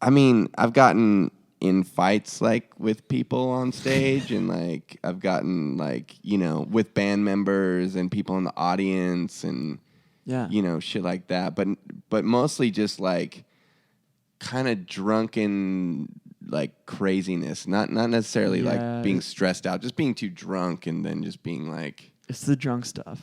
[SPEAKER 1] I mean, I've gotten in fights like with people on stage, and like I've gotten like, you know, with band members and people in the audience, and you know, shit like that. But mostly just like kind of drunken like craziness, not necessarily like being stressed out, just being too drunk, and then just being like,
[SPEAKER 2] it's the drunk stuff.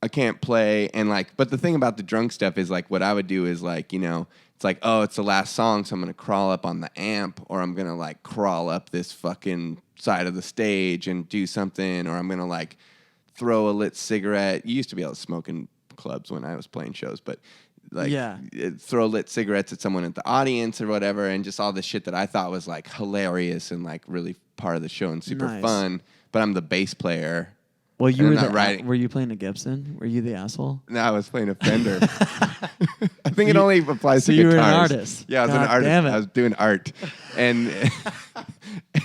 [SPEAKER 1] I can't play. And like, but the thing about the drunk stuff is like, what I would do is like, you know, it's like, oh, it's the last song, so I'm going to crawl up on the amp, or I'm going to like crawl up this fucking side of the stage and do something, or I'm going to like throw a lit cigarette. You used to be able to smoke in clubs when I was playing shows, but like throw lit cigarettes at someone at the audience or whatever, and just all this shit that I thought was like hilarious and like really part of the show and super fun. But I'm the bass player.
[SPEAKER 2] Well, you were not writing. Were you playing a Gibson? Were you the asshole?
[SPEAKER 1] No, I was playing a Fender. I think it only applies to guitars.
[SPEAKER 2] You were an artist.
[SPEAKER 1] Yeah, I was an artist.
[SPEAKER 2] Damn it.
[SPEAKER 1] I was doing art, and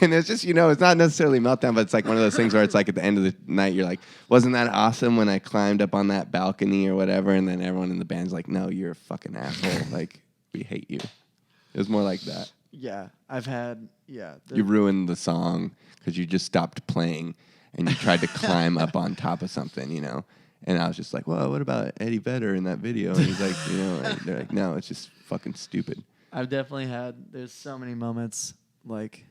[SPEAKER 1] and it's just, you know, it's not necessarily meltdown, but it's like one of those things where it's like at the end of the night, you're like, wasn't that awesome when I climbed up on that balcony or whatever? And then everyone in the band's like, no, you're a fucking asshole. Like, we hate you. It was more like that.
[SPEAKER 2] Yeah, I've had
[SPEAKER 1] You ruined the song because you just stopped playing. And you tried to climb up on top of something, you know. And I was just like, well, what about Eddie Vedder in that video? And he's like, you know, and they're like, no, it's just fucking stupid.
[SPEAKER 2] I've definitely there's so many moments, like,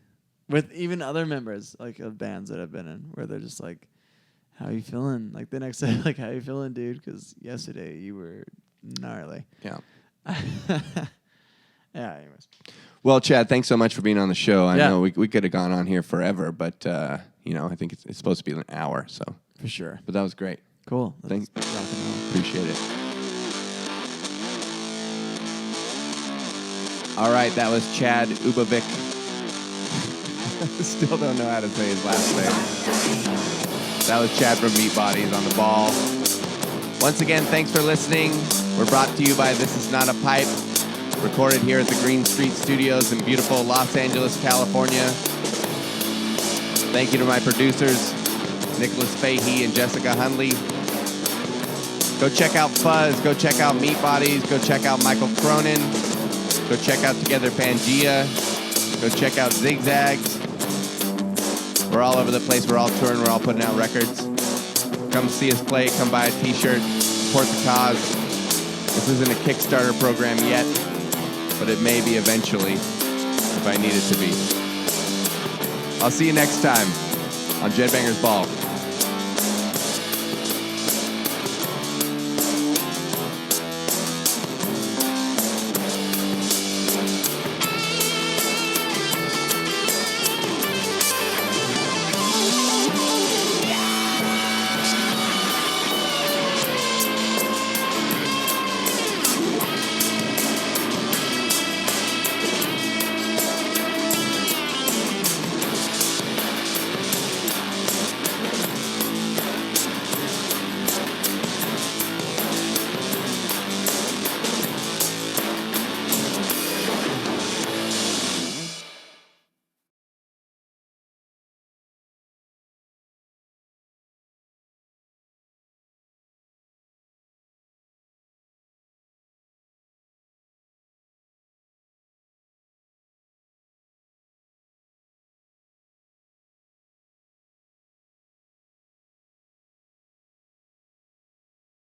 [SPEAKER 2] with even other members, like, of bands that I've been in, where they're just like, how you feeling? Like, the next day, like, how you feeling, dude? Because yesterday you were gnarly.
[SPEAKER 1] Yeah.
[SPEAKER 2] Yeah, anyways.
[SPEAKER 1] Well, Chad, thanks so much for being on the show. I know we could have gone on here forever, but, you know, I think it's supposed to be an hour, so.
[SPEAKER 2] For sure.
[SPEAKER 1] But that was great.
[SPEAKER 2] Cool.
[SPEAKER 1] Thanks. Appreciate it. All right, that was Chad Ubovich. Still don't know how to say his last name. That was Chad from Meat Bodies on the ball. Once again, thanks for listening. We're brought to you by This Is Not a Pipe, recorded here at the Green Street Studios in beautiful Los Angeles, California. Thank you to my producers, Nicholas Fahey and Jessica Hundley. Go check out Fuzz. Go check out Meat Bodies. Go check out Michael Cronin. Go check out Together Pangea. Go check out Zigzags. We're all over the place. We're all touring. We're all putting out records. Come see us play. Come buy a t-shirt. Support the cause. This isn't a Kickstarter program yet, but it may be eventually. if I need it to be. I'll see you next time on Jedbanger's Ball.